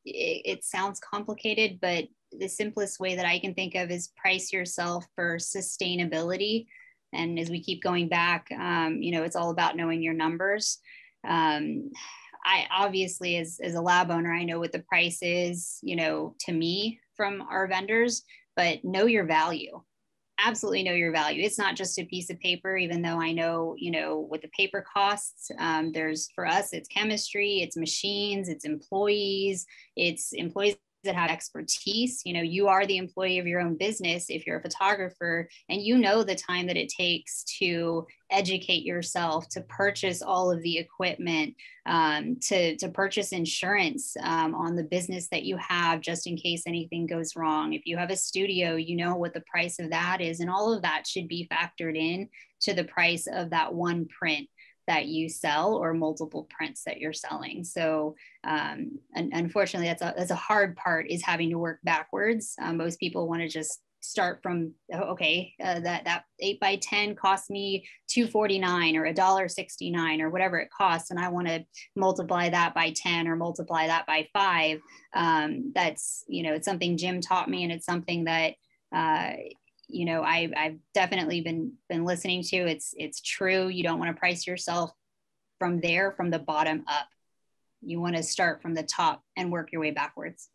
It sounds complicated, but the simplest way that I can think of is price yourself for sustainability. And as we keep going back, you know, it's all about knowing your numbers. I obviously, as a lab owner, I know what the price is, you know, to me from our vendors, but know your value. Absolutely know your value. It's not just a piece of paper, even though I know, you know, what the paper costs. There's, for us, it's chemistry, it's machines, it's employees that have expertise. You know, you are the employee of your own business if you're a photographer, and you know the time that it takes to educate yourself, to purchase all of the equipment, to purchase insurance on the business that you have, just in case anything goes wrong. If you have a studio, you know what the price of that is, and all of that should be factored in to the price of that one print that you sell or multiple prints that you're selling. So unfortunately, that's a hard part, is having to work backwards. Most people want to just start from, okay, that 8x10 cost me $2.49 or $1.69 or whatever it costs, and I want to multiply that by 10 or multiply that by 5. That's, you know, it's something Jim taught me, and it's something that you know, I've definitely been listening to. It's true. You don't want to price yourself from the bottom up. You want to start from the top and work your way backwards.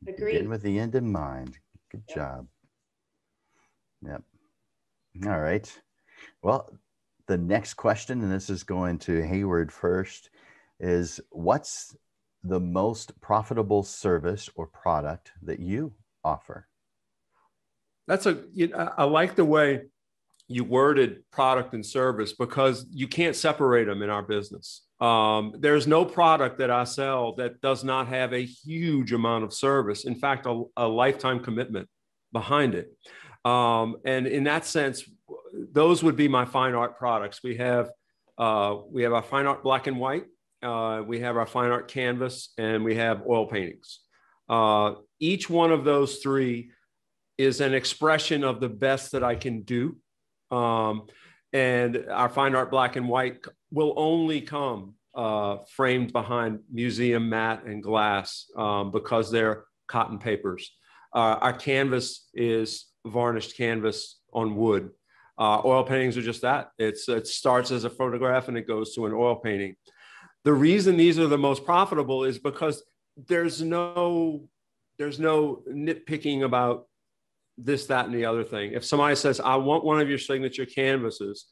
Agreed. Begin with the end in mind. Good job. Yep. All right. Well, the next question, and this is going to Hayward first, is what's the most profitable service or product that you offer? I like the way you worded product and service, because you can't separate them in our business. There's no product that I sell that does not have a huge amount of service. In fact, a lifetime commitment behind it. And in that sense, those would be my fine art products. We have our fine art black and white. We have our fine art canvas, and we have oil paintings. Each one of those three is an expression of the best that I can do. And our fine art black and white will only come framed behind museum mat and glass because they're cotton papers. Our canvas is varnished canvas on wood. Oil paintings are just that. It starts as a photograph and it goes to an oil painting. The reason these are the most profitable is because there's no nitpicking about this, that, and the other thing. If somebody says, I want one of your signature canvases,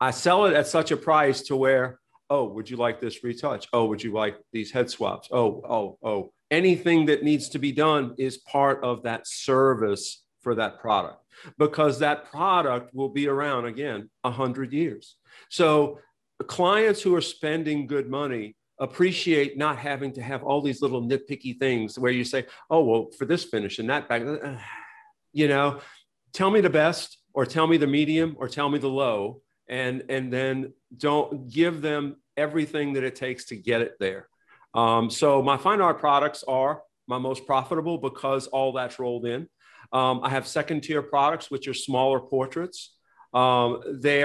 I sell it at such a price to where, oh, would you like this retouch? Oh, would you like these head swaps? Oh, anything that needs to be done is part of that service for that product, because that product will be around again 100 years. So clients who are spending good money appreciate not having to have all these little nitpicky things where you say, oh, well, for this finish and that back, you know, tell me the best, or tell me the medium, or tell me the low, and then don't give them everything that it takes to get it there. So my fine art products are my most profitable because all that's rolled in. I have second tier products, which are smaller portraits. They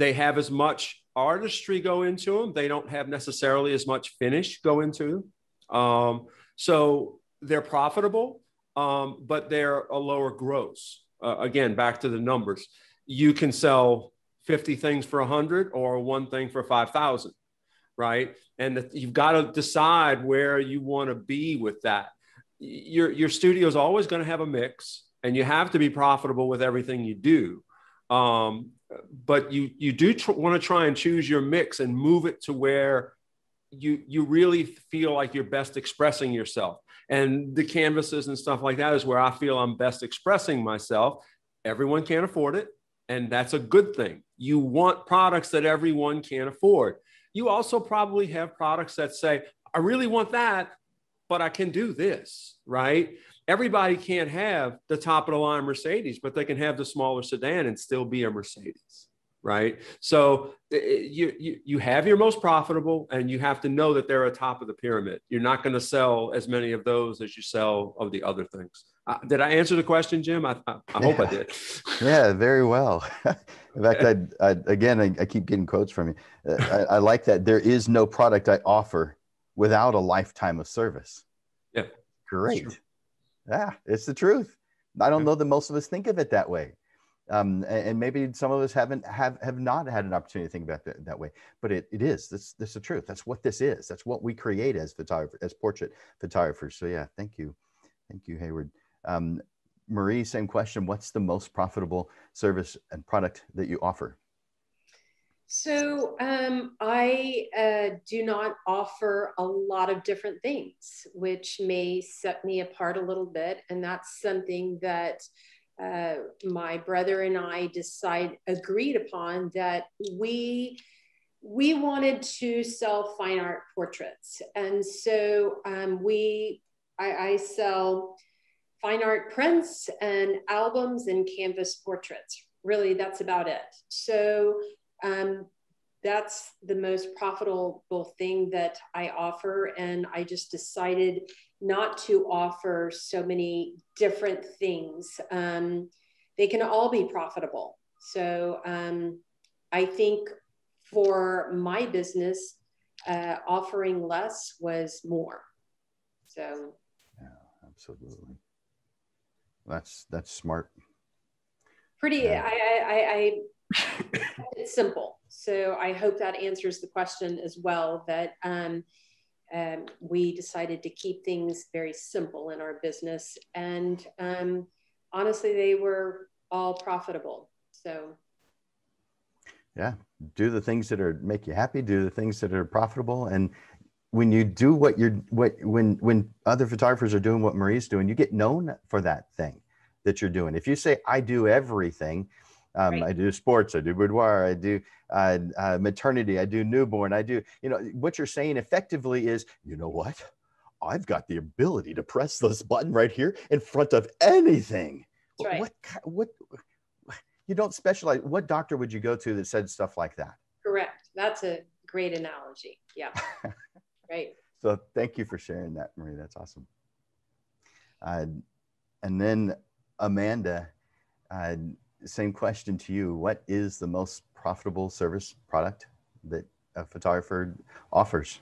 have as much artistry go into them. They don't have necessarily as much finish go into them. So they're profitable, but they're a lower gross. Again, back to the numbers. You can sell 50 things for 100 or one thing for 5,000, right? And you've got to decide where you want to be with that. Your studio is always going to have a mix, and you have to be profitable with everything you do. But you do want to try and choose your mix and move it to where you really feel like you're best expressing yourself. And the canvases and stuff like that is where I feel I'm best expressing myself. Everyone can't afford it, and that's a good thing. You want products that everyone can afford. You also probably have products that say, I really want that, but I can do this, right? Everybody can't have the top of the line Mercedes, but they can have the smaller sedan and still be a Mercedes, right? So you have your most profitable, and you have to know that they're at the top of the pyramid. You're not going to sell as many of those as you sell of the other things. Did I answer the question, Jim? I hope I did. Yeah, very well. In fact, I keep getting quotes from you. I like that. There is no product I offer without a lifetime of service. Yeah. Great. Sure. Yeah, it's the truth. I don't know that most of us think of it that way. And maybe some of us have not had an opportunity to think about it that way, but it is. This is the truth. That's what this is. That's what we create as photographers, as portrait photographers. So yeah, thank you. Thank you, Hayward. Marie, same question. What's the most profitable service and product that you offer? So I do not offer a lot of different things, which may set me apart a little bit. And that's something that my brother and I agreed upon, that we wanted to sell fine art portraits. And so I sell fine art prints and albums and canvas portraits. Really, that's about it. So that's the most profitable thing that I offer. And I just decided not to offer so many different things. They can all be profitable. So I think for my business, offering less was more. So yeah, absolutely. That's smart. Pretty, yeah. It's simple. So I hope that answers the question as well, that we decided to keep things very simple in our business. And honestly, they were all profitable. So yeah, do the things that make you happy, do the things that are profitable. And when you do when other photographers are doing what Marie's doing, you get known for that thing that you're doing. If you say, I do everything, right. I do sports, I do boudoir, I do maternity, I do newborn, I do, what you're saying effectively is, you know what? I've got the ability to press this button right here in front of anything. That's right. What you don't specialize. What doctor would you go to that said stuff like that? Correct. That's a great analogy. Yeah. Right. So thank you for sharing that, Marie. That's awesome. And then Amanda, same question to you. What is the most profitable service product that a photographer offers?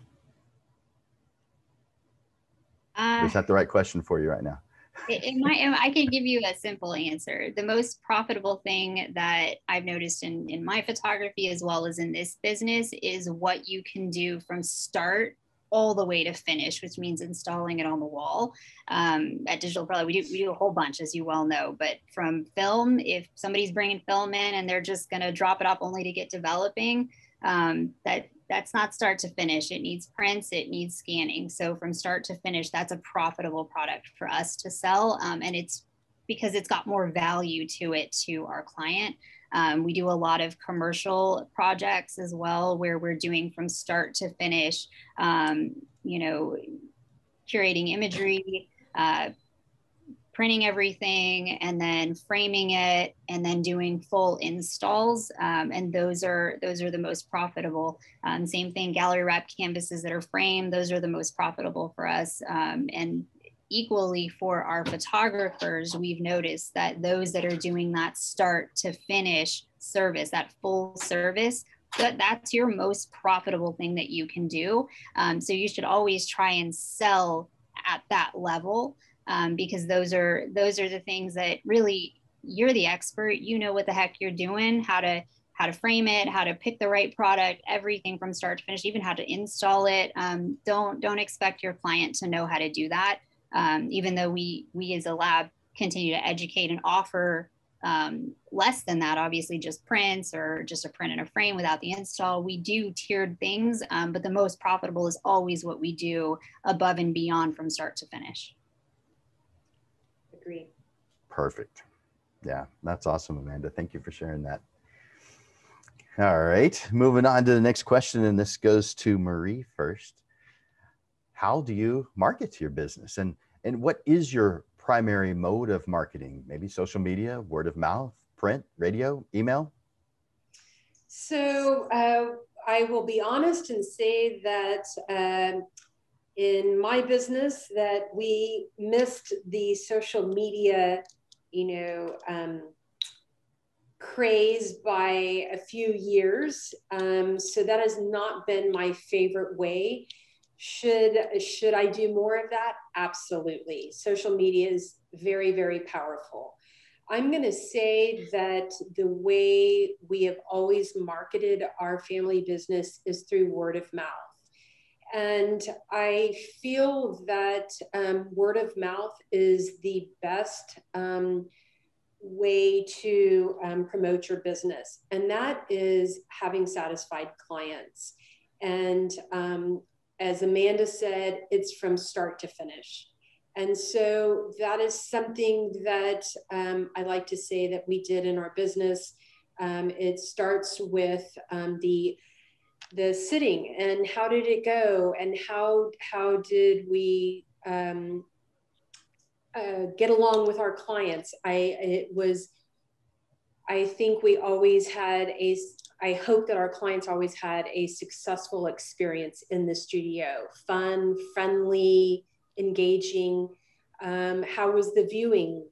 Is that the right question for you right now? I can give you a simple answer. The most profitable thing that I've noticed in my photography, as well as in this business, is what you can do from start all the way to finish, which means installing it on the wall. At Digital Prolab, we do a whole bunch, as you well know, but from film, if somebody's bringing film in and they're just going to drop it off only to get developing, that that's not start to finish. It needs prints, it needs scanning. So from start to finish, that's a profitable product for us to sell. And it's because it's got more value to it to our client. We do a lot of commercial projects as well, where we're doing from start to finish, you know, curating imagery, printing everything, and then framing it, and then doing full installs. And those are the most profitable. Same thing, gallery wrap canvases that are framed, those are the most profitable for us. And equally for our photographers, we've noticed that those that are doing that start to finish service, that full service, that's your most profitable thing that you can do. So you should always try and sell at that level, because those are the things that really, you're the expert. You know what the heck you're doing, how to frame it, how to pick the right product, everything from start to finish, even how to install it. Don't expect your client to know how to do that. Even though we as a lab continue to educate and offer less than that, obviously just prints or just a print and a frame without the install, we do tiered things, but the most profitable is always what we do above and beyond from start to finish. Agreed. Perfect. Yeah, that's awesome, Amanda. Thank you for sharing that. All right, moving on to the next question, and this goes to Marie first. How do you market to your business, and what is your primary mode of marketing? Maybe social media, word of mouth, print, radio, email? So I will be honest and say that in my business that we missed the social media, craze by a few years. So that has not been my favorite way. Should I do more of that? Absolutely. Social media is very, very powerful. I'm going to say that the way we have always marketed our family business is through word of mouth. And I feel that word of mouth is the best way to promote your business. And that is having satisfied clients. And as Amanda said, it's from start to finish. And so that is something that I like to say that we did in our business. It starts with the sitting and how did it go, and how did we get along with our clients. I think we always had I hope that our clients always had a successful experience in the studio. Fun, friendly, engaging. How was the viewing?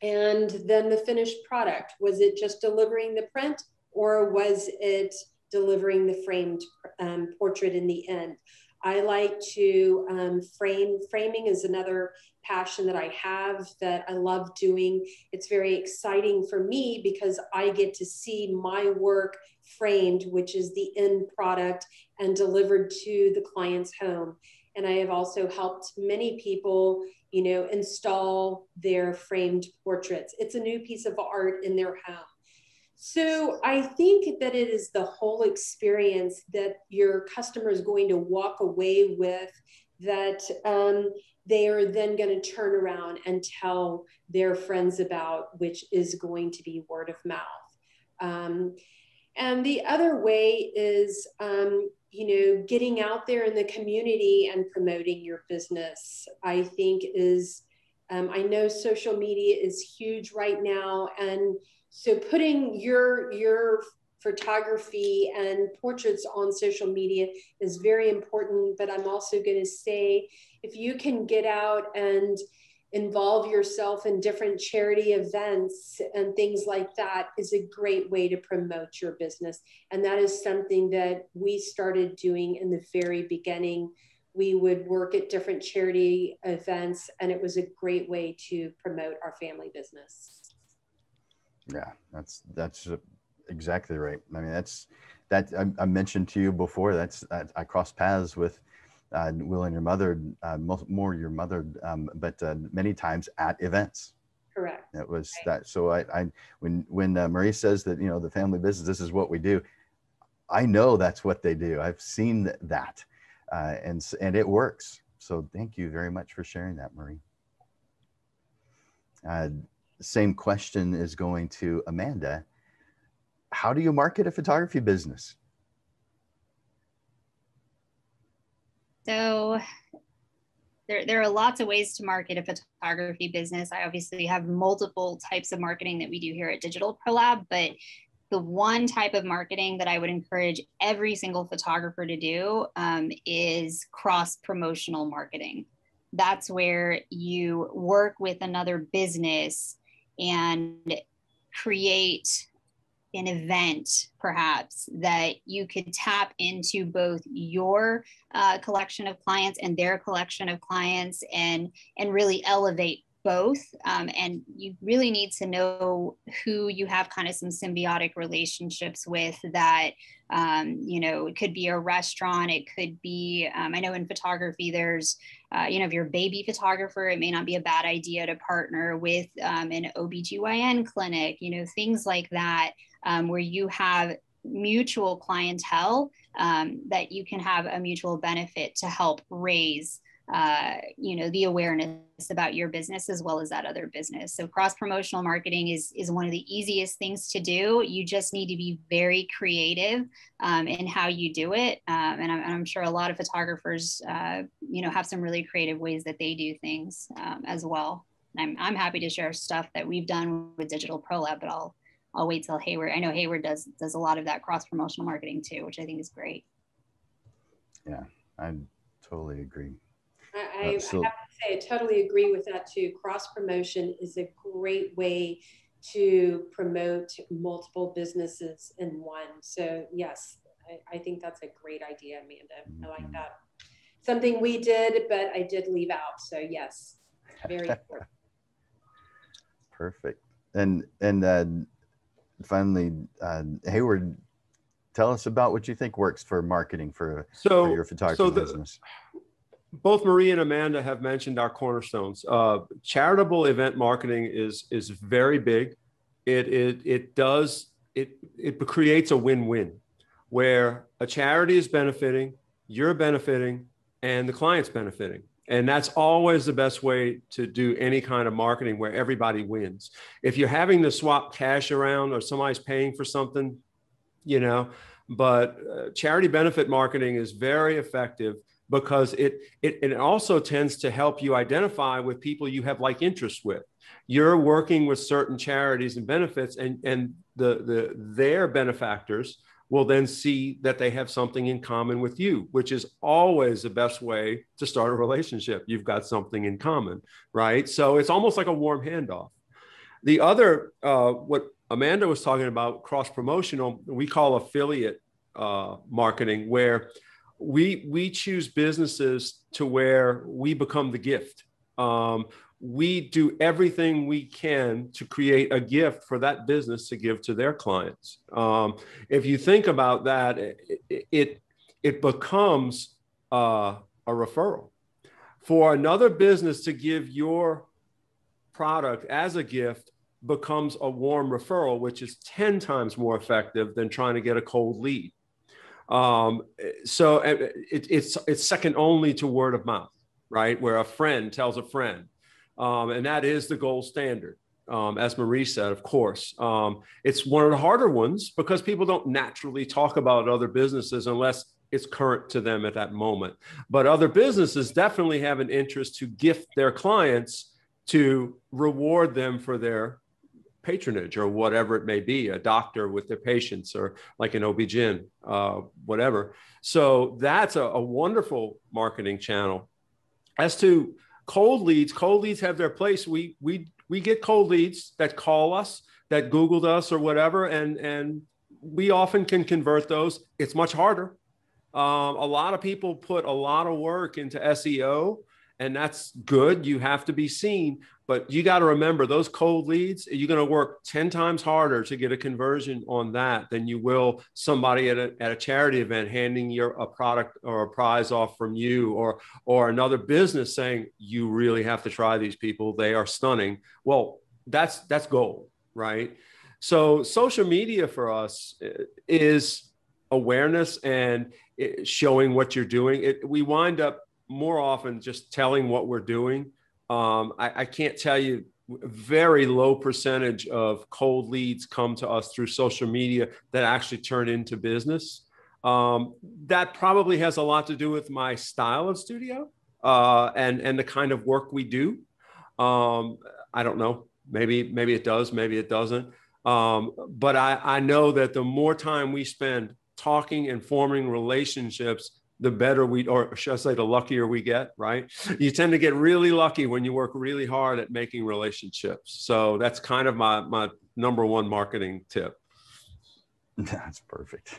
And then the finished product. Was it just delivering the print, or was it delivering the framed portrait in the end? I like to framing is another passion that I have that I love doing. It's very exciting for me because I get to see my work framed, which is the end product, and delivered to the client's home. And I have also helped many people, install their framed portraits. It's a new piece of art in their home. So I think that it is the whole experience that your customer is going to walk away with, that they are then going to turn around and tell their friends about, which is going to be word of mouth. And the other way is, getting out there in the community and promoting your business, I think is, I know social media is huge right now. And so putting your photography and portraits on social media is very important. But I'm also going to say, if you can get out and involve yourself in different charity events and things like that, is a great way to promote your business. And that is something that we started doing in the very beginning. We would work at different charity events, and it was a great way to promote our family business. Yeah, that's exactly right. I mean, that I mentioned to you before. I crossed paths with Will and your mother, more your mother, but many times at events. Correct. It was right. That. So when Marie says that the family business, this is what we do. I know that's what they do. I've seen that, and it works. So thank you very much for sharing that, Marie. Same question is going to Amanda. How do you market a photography business? So there are lots of ways to market a photography business. I obviously have multiple types of marketing that we do here at Digital Prolab, but the one type of marketing that I would encourage every single photographer to do is cross-promotional marketing. That's where you work with another business and create an event, perhaps, that you could tap into both your collection of clients and their collection of clients, and really elevate both. And you really need to know who you have kind of some symbiotic relationships with that, it could be a restaurant, it could be, I know in photography, there's, if you're a baby photographer, it may not be a bad idea to partner with an OBGYN clinic, things like that, where you have mutual clientele that you can have a mutual benefit to help raise the awareness about your business as well as that other business. So cross-promotional marketing is one of the easiest things to do. You just need to be very creative in how you do it. And I'm sure a lot of photographers, have some really creative ways that they do things as well. And I'm happy to share stuff that we've done with Digital Prolab, but I'll wait till Hayward. I know Hayward does a lot of that cross-promotional marketing too, which I think is great. Yeah, I totally agree. I have to say, I totally agree with that too. Cross promotion is a great way to promote multiple businesses in one. So yes, I think that's a great idea, Amanda. I like that. Something we did, but I did leave out. So yes, very important. Perfect. And finally, Hayward, tell us about what you think works for marketing for your photography business. Both Marie and Amanda have mentioned our cornerstones. Charitable event marketing is very big. It creates a win-win where a charity is benefiting, you're benefiting, and the client's benefiting. And that's always the best way to do any kind of marketing where everybody wins. If you're having to swap cash around or somebody's paying for something, but charity benefit marketing is very effective because it also tends to help you identify with people you have like interests with. You're working with certain charities and benefits, and their benefactors will then see that they have something in common with you, which is always the best way to start a relationship. You've got something in common, right? So it's almost like a warm handoff. The other, what Amanda was talking about, cross-promotional, we call affiliate marketing, where we choose businesses to where we become the gift. We do everything we can to create a gift for that business to give to their clients. If you think about that, it becomes a referral. For another business to give your product as a gift becomes a warm referral, which is 10 times more effective than trying to get a cold lead. So it's second only to word of mouth, right? Where a friend tells a friend. And that is the gold standard. As Marie said, of course, it's one of the harder ones because people don't naturally talk about other businesses unless it's current to them at that moment. But other businesses definitely have an interest to gift their clients to reward them for their patronage or whatever it may be, a doctor with their patients or like an OB-GYN, whatever. So that's a wonderful marketing channel. As to cold leads have their place. We get cold leads that call us, that Googled us or whatever, and we often can convert those. It's much harder. A lot of people put a lot of work into SEO, and that's good. You have to be seen, but you got to remember those cold leads, you're going to work 10 times harder to get a conversion on that than you will somebody at a charity event handing you a product or a prize off from you, or another business saying, you really have to try these people. They are stunning. Well, that's gold, right? So social media for us is awareness and showing what you're doing. We wind up more often just telling what we're doing. I can't tell you, very low percentage of cold leads come to us through social media that actually turn into business. That probably has a lot to do with my style of studio and the kind of work we do. I don't know. Maybe it does, maybe it doesn't. But I know that the more time we spend talking and forming relationships, the better or should I say, the luckier we get, right? You tend to get really lucky when you work really hard at making relationships. So that's kind of my number one marketing tip. That's perfect.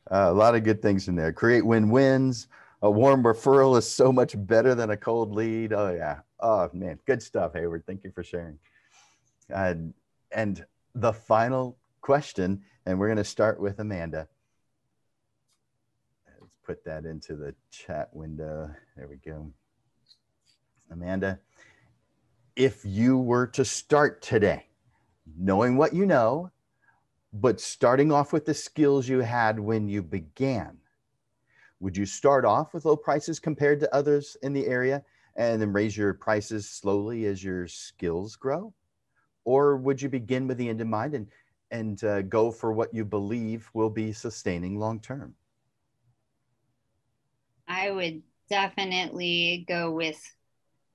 A lot of good things in there. Create win-wins. A warm referral is so much better than a cold lead. Oh yeah. Oh man, good stuff, Hayward. Thank you for sharing. And the final question, and we're going to start with Amanda. Let's put that into the chat window. There we go. Amanda, if you were to start today, knowing what you know, but starting off with the skills you had when you began, would you start off with low prices compared to others in the area and then raise your prices slowly as your skills grow? Or would you begin with the end in mind and go for what you believe will be sustaining long-term? I would definitely go with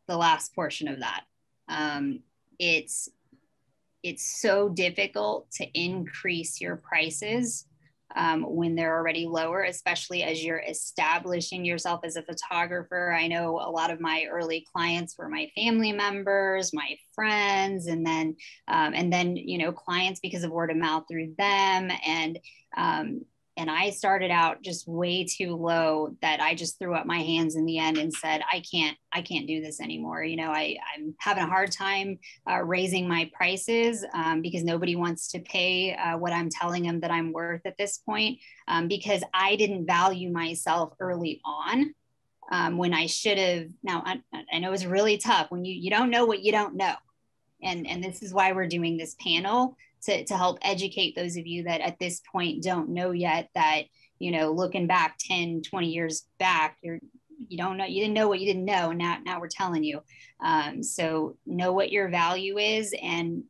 the last portion of that. It's so difficult to increase your prices when they're already lower, especially as you're establishing yourself as a photographer. I know a lot of my early clients were my family members, my friends, and then clients because of word of mouth through them. And I started out just way too low that I just threw up my hands in the end and said, I can't do this anymore. I'm having a hard time raising my prices because nobody wants to pay what I'm telling them that I'm worth at this point, because I didn't value myself early on when I should have. Now, I know it's really tough when you don't know what you don't know. And this is why we're doing this panel, to help educate those of you that at this point don't know yet that, looking back 10, 20 years back, you didn't know what you didn't know. Now we're telling you. So know what your value is. And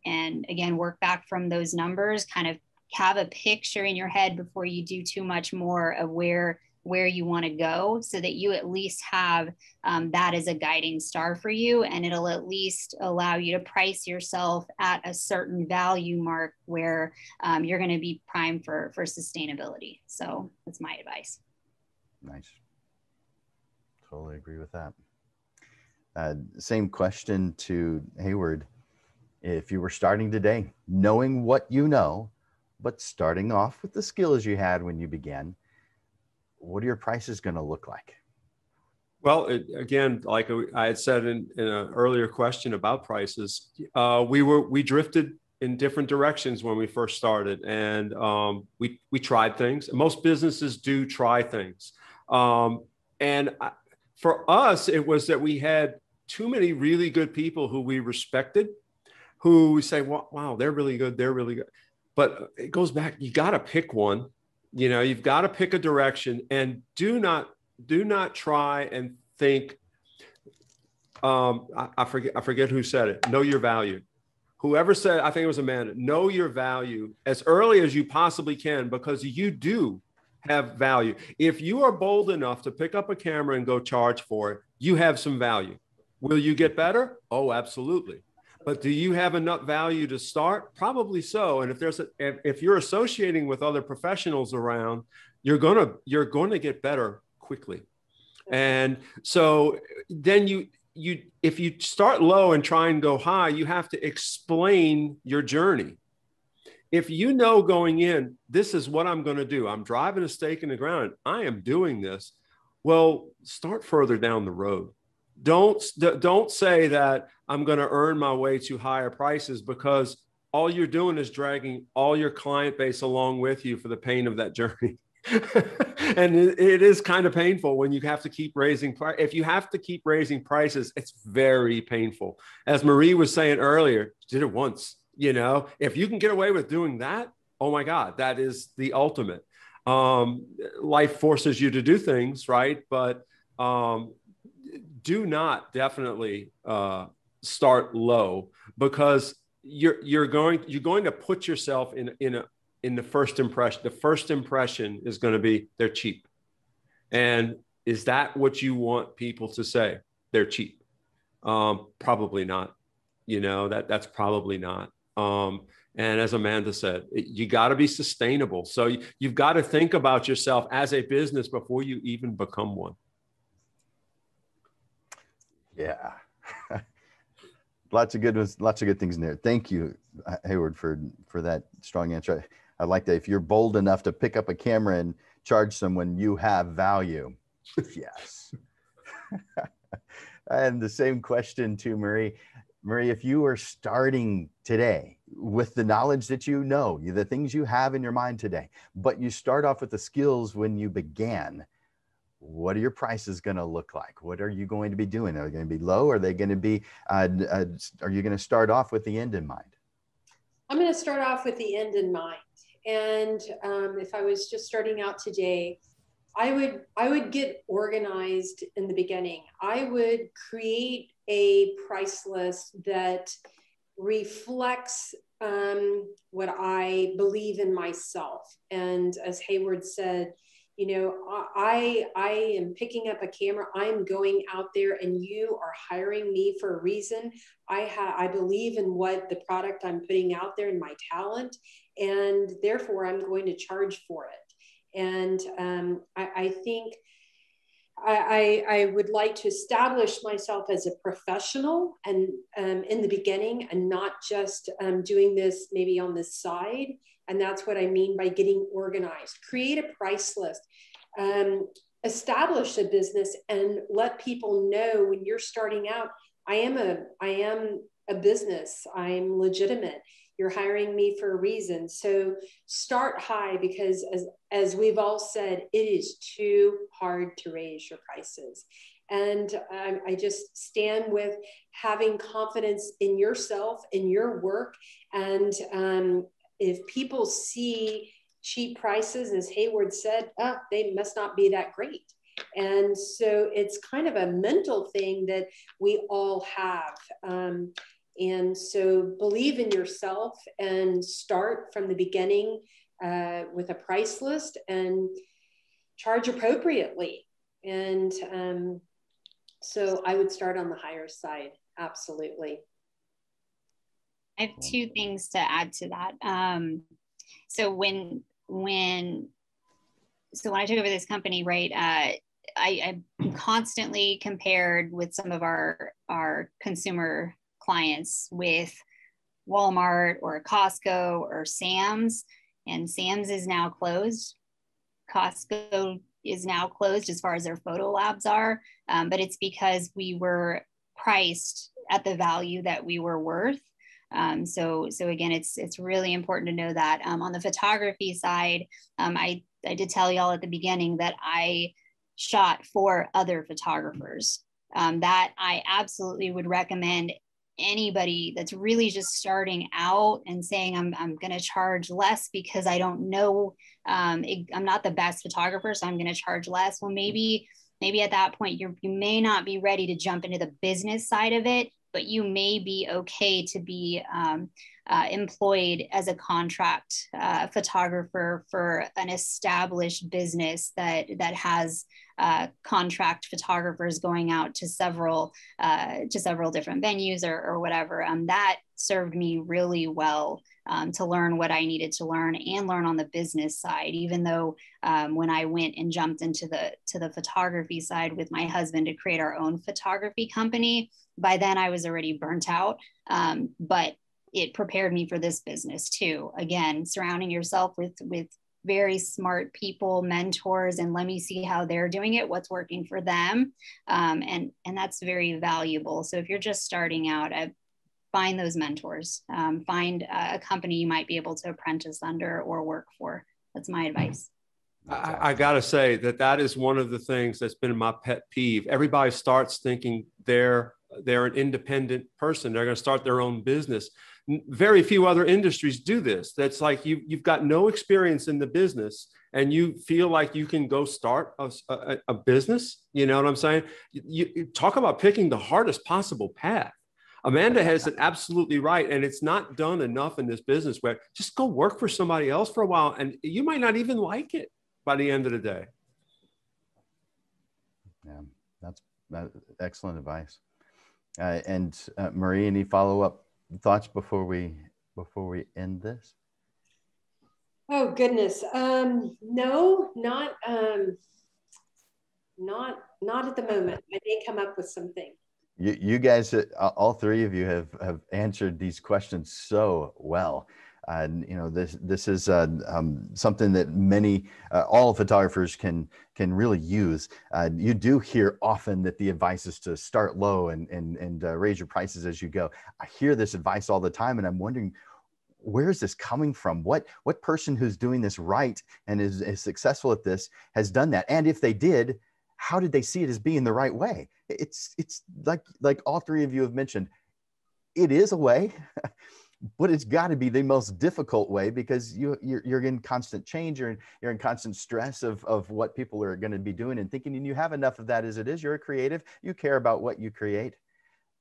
again, work back from those numbers, kind of have a picture in your head before you do too much more of where you want to go, so that you at least have that as a guiding star for you. And it'll at least allow you to price yourself at a certain value mark where you're going to be primed for sustainability. So that's my advice. Nice. Totally agree with that. Same question to Hayward. If you were starting today, knowing what you know, but starting off with the skills you had when you began, what are your prices going to look like? Well, again, like I had said in an earlier question about prices, we drifted in different directions when we first started, and we tried things. Most businesses do try things, and for us, it was that we had too many really good people who we respected, who we say, wow, they're really good, they're really good. But it goes back, you got to pick one. You've got to pick a direction, and do not try and think. I forget who said it. Know your value. Whoever said, I think it was Amanda. Know your value as early as you possibly can, because you do have value. If you are bold enough to pick up a camera and go charge for it, you have some value. Will you get better? Oh, absolutely. But do you have enough value to start? Probably so. And if you're associating with other professionals around, you're gonna get better quickly. And so then if you start low and try and go high, you have to explain your journey. If you know going in, this is what I'm going to do. I'm driving a stake in the ground. I am doing this. Well, start further down the road. Don't say that I'm going to earn my way to higher prices, because all you're doing is dragging all your client base along with you for the pain of that journey. And it is kind of painful when you have to keep raising price. If you have to keep raising prices, it's very painful. As Marie was saying earlier, did it once. If you can get away with doing that, oh my God, that is the ultimate. Life forces you to do things, right? But do not definitely start low, because you're going to put yourself in the first impression. The first impression is going to be they're cheap. And is that what you want people to say? They're cheap? Probably not. That's probably not. And as Amanda said, you got to be sustainable. So you've got to think about yourself as a business before you even become one. Yeah. Lots of good things in there. Thank you, Hayward, for that strong answer. I like that. If you're bold enough to pick up a camera and charge someone, you have value. Yes. And the same question to Marie. Marie, if you were starting today with the knowledge that the things you have in your mind today, but you start off with the skills when you began, what are your prices going to look like? What are you going to be doing? Are they going to be low? Are they going to be, are you going to start off with the end in mind? I'm going to start off with the end in mind. And if I was just starting out today, I would get organized in the beginning. I would create a price list that reflects what I believe in myself. And as Hayward said, I am picking up a camera. I'm going out there, and you are hiring me for a reason. I believe in what the product I'm putting out there and my talent, and therefore I'm going to charge for it. And I think I would like to establish myself as a professional and in the beginning, and not just doing this maybe on the side. And that's what I mean by getting organized. Create a price list, establish a business, and let people know when you're starting out, I am a business. I'm legitimate. You're hiring me for a reason. So start high, because as we've all said, it is too hard to raise your prices. And I just stand with having confidence in yourself, in your work. And if people see cheap prices, as Hayward said, they must not be that great. And so it's kind of a mental thing that we all have. And so believe in yourself and start from the beginning with a price list and charge appropriately. And so I would start on the higher side. Absolutely. I have two things to add to that. So when I took over this company, right, I constantly compared with some of our consumer clients with Walmart or Costco or Sam's, and Sam's is now closed. Costco is now closed as far as their photo labs are, but it's because we were priced at the value that we were worth. So again, it's really important to know that. On the photography side, I did tell y'all at the beginning that I shot for other photographers. That I absolutely would recommend anybody that's really just starting out and saying, I'm going to charge less because I don't know, I'm not the best photographer, so I'm going to charge less. Well, maybe at that point, you may not be ready to jump into the business side of it, but you may be okay to be employed as a contract photographer for an established business that has contract photographers going out to several different venues or whatever. That served me really well to learn what I needed to learn and learn on the business side, even though when I went and jumped into the photography side with my husband to create our own photography company, by then I was already burnt out. But it prepared me for this business too. Again, surrounding yourself with very smart people, mentors, and let me see how they're doing it, what's working for them. And that's very valuable. So if you're just starting out, find those mentors, find a company you might be able to apprentice under or work for. That's my advice. I got to say that is one of the things that's been my pet peeve. Everybody starts thinking they're an independent person. They're going to start their own business. very few other industries do this. That's like you've got no experience in the business and you feel like you can go start a business. You know what I'm saying? You talk about picking the hardest possible path. Amanda has it absolutely right. And it's not done enough in this business where just go work for somebody else for a while and you might not even like it by the end of the day. Yeah, that's excellent advice. And Marie, any follow-up thoughts before we end this? Oh goodness, no, not at the moment. I may come up with something. You guys, all three of you have answered these questions so well. And you know, this is something that many all photographers can really use. You do hear often that the advice is to start low and raise your prices as you go. I hear this advice all the time, and I'm wondering, where is this coming from? What person who's doing this right and is successful at this has done that? And if they did, how did they see it as being the right way? It's like all three of you have mentioned, it is a way, but it's got to be the most difficult way because you're in constant change. You're in constant stress of what people are going to be doing and thinking, and you have enough of that as it is. You're a creative. You care about what you create.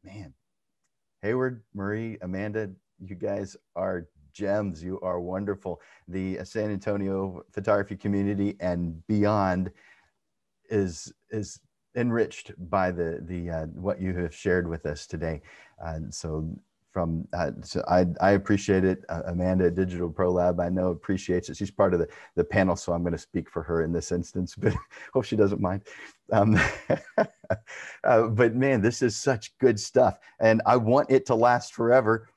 Man, Hayward, Marie, Amanda, you guys are gems. You are wonderful. The San Antonio photography community and beyond is enriched by the what you have shared with us today. So I appreciate it. Amanda at Digital Prolab, I know, appreciates it. She's part of the panel, so I'm going to speak for her in this instance, but hope she doesn't mind. But man, this is such good stuff, and I want it to last forever.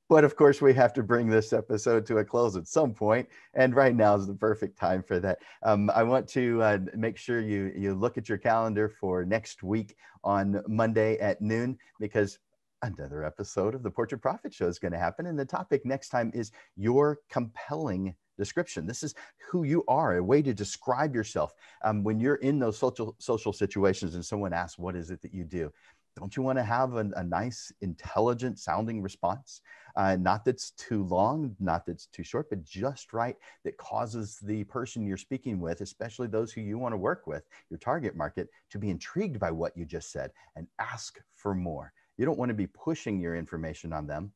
But of course, we have to bring this episode to a close at some point, and right now is the perfect time for that. I want to make sure you look at your calendar for next week on Monday at noon, because another episode of the Portrait Profit Show is going to happen, and the topic next time is your compelling description. This is who you are, a way to describe yourself. When you're in those social situations and someone asks, what is it that you do? Don't you want to have a nice, intelligent sounding response? Not that's too long, not that's too short, but just right, that causes the person you're speaking with, especially those who you want to work with, your target market, to be intrigued by what you just said and ask for more. You don't want to be pushing your information on them.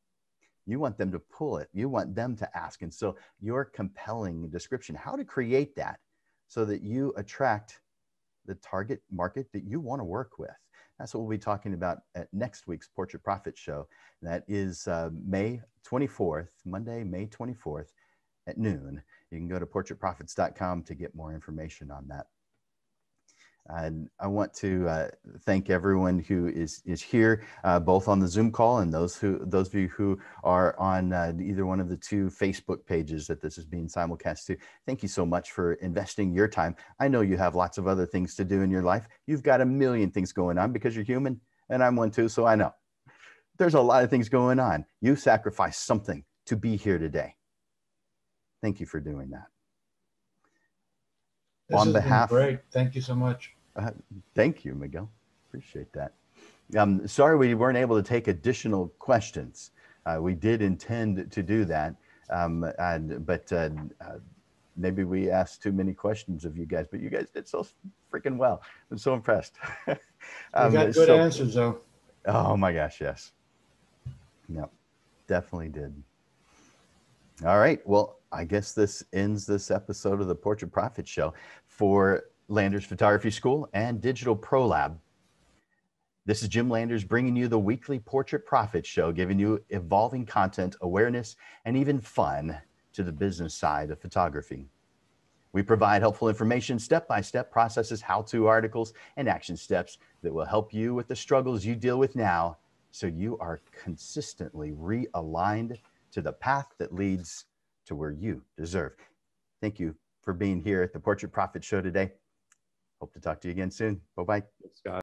You want them to pull it. You want them to ask. And so your compelling description, how to create that so that you attract the target market that you want to work with. That's what we'll be talking about at next week's Portrait Profit Show. That is May 24th, Monday, May 24th at noon. You can go to portraitprofits.com to get more information on that. And I want to thank everyone who is here, both on the Zoom call and those of you who are on either one of the two Facebook pages that this is being simulcast to. Thank you so much for investing your time. I know you have lots of other things to do in your life. You've got a million things going on because you're human, and I'm one too, so I know. There's a lot of things going on. You sacrificed something to be here today. Thank you for doing that. This on behalf, great. Thank you so much. Thank you, Miguel. Appreciate that. Sorry we weren't able to take additional questions. We did intend to do that, but maybe we asked too many questions of you guys. But you guys did so freaking well. I'm so impressed. You got good answers, though. Oh my gosh, yes. Yep, definitely did. All right. Well, I guess this ends this episode of the Portrait Profit Show for Landers Photography School and Digital Prolab. This is Jim Landers bringing you the weekly Portrait Profit Show, giving you evolving content, awareness, and even fun to the business side of photography. We provide helpful information, step-by-step processes, how-to articles, and action steps that will help you with the struggles you deal with now, so you are consistently realigned to the path that leads to where you deserve. Thank you for being here at the Portrait Profit Show today. Hope to talk to you again soon. Bye-bye. Thanks, guys.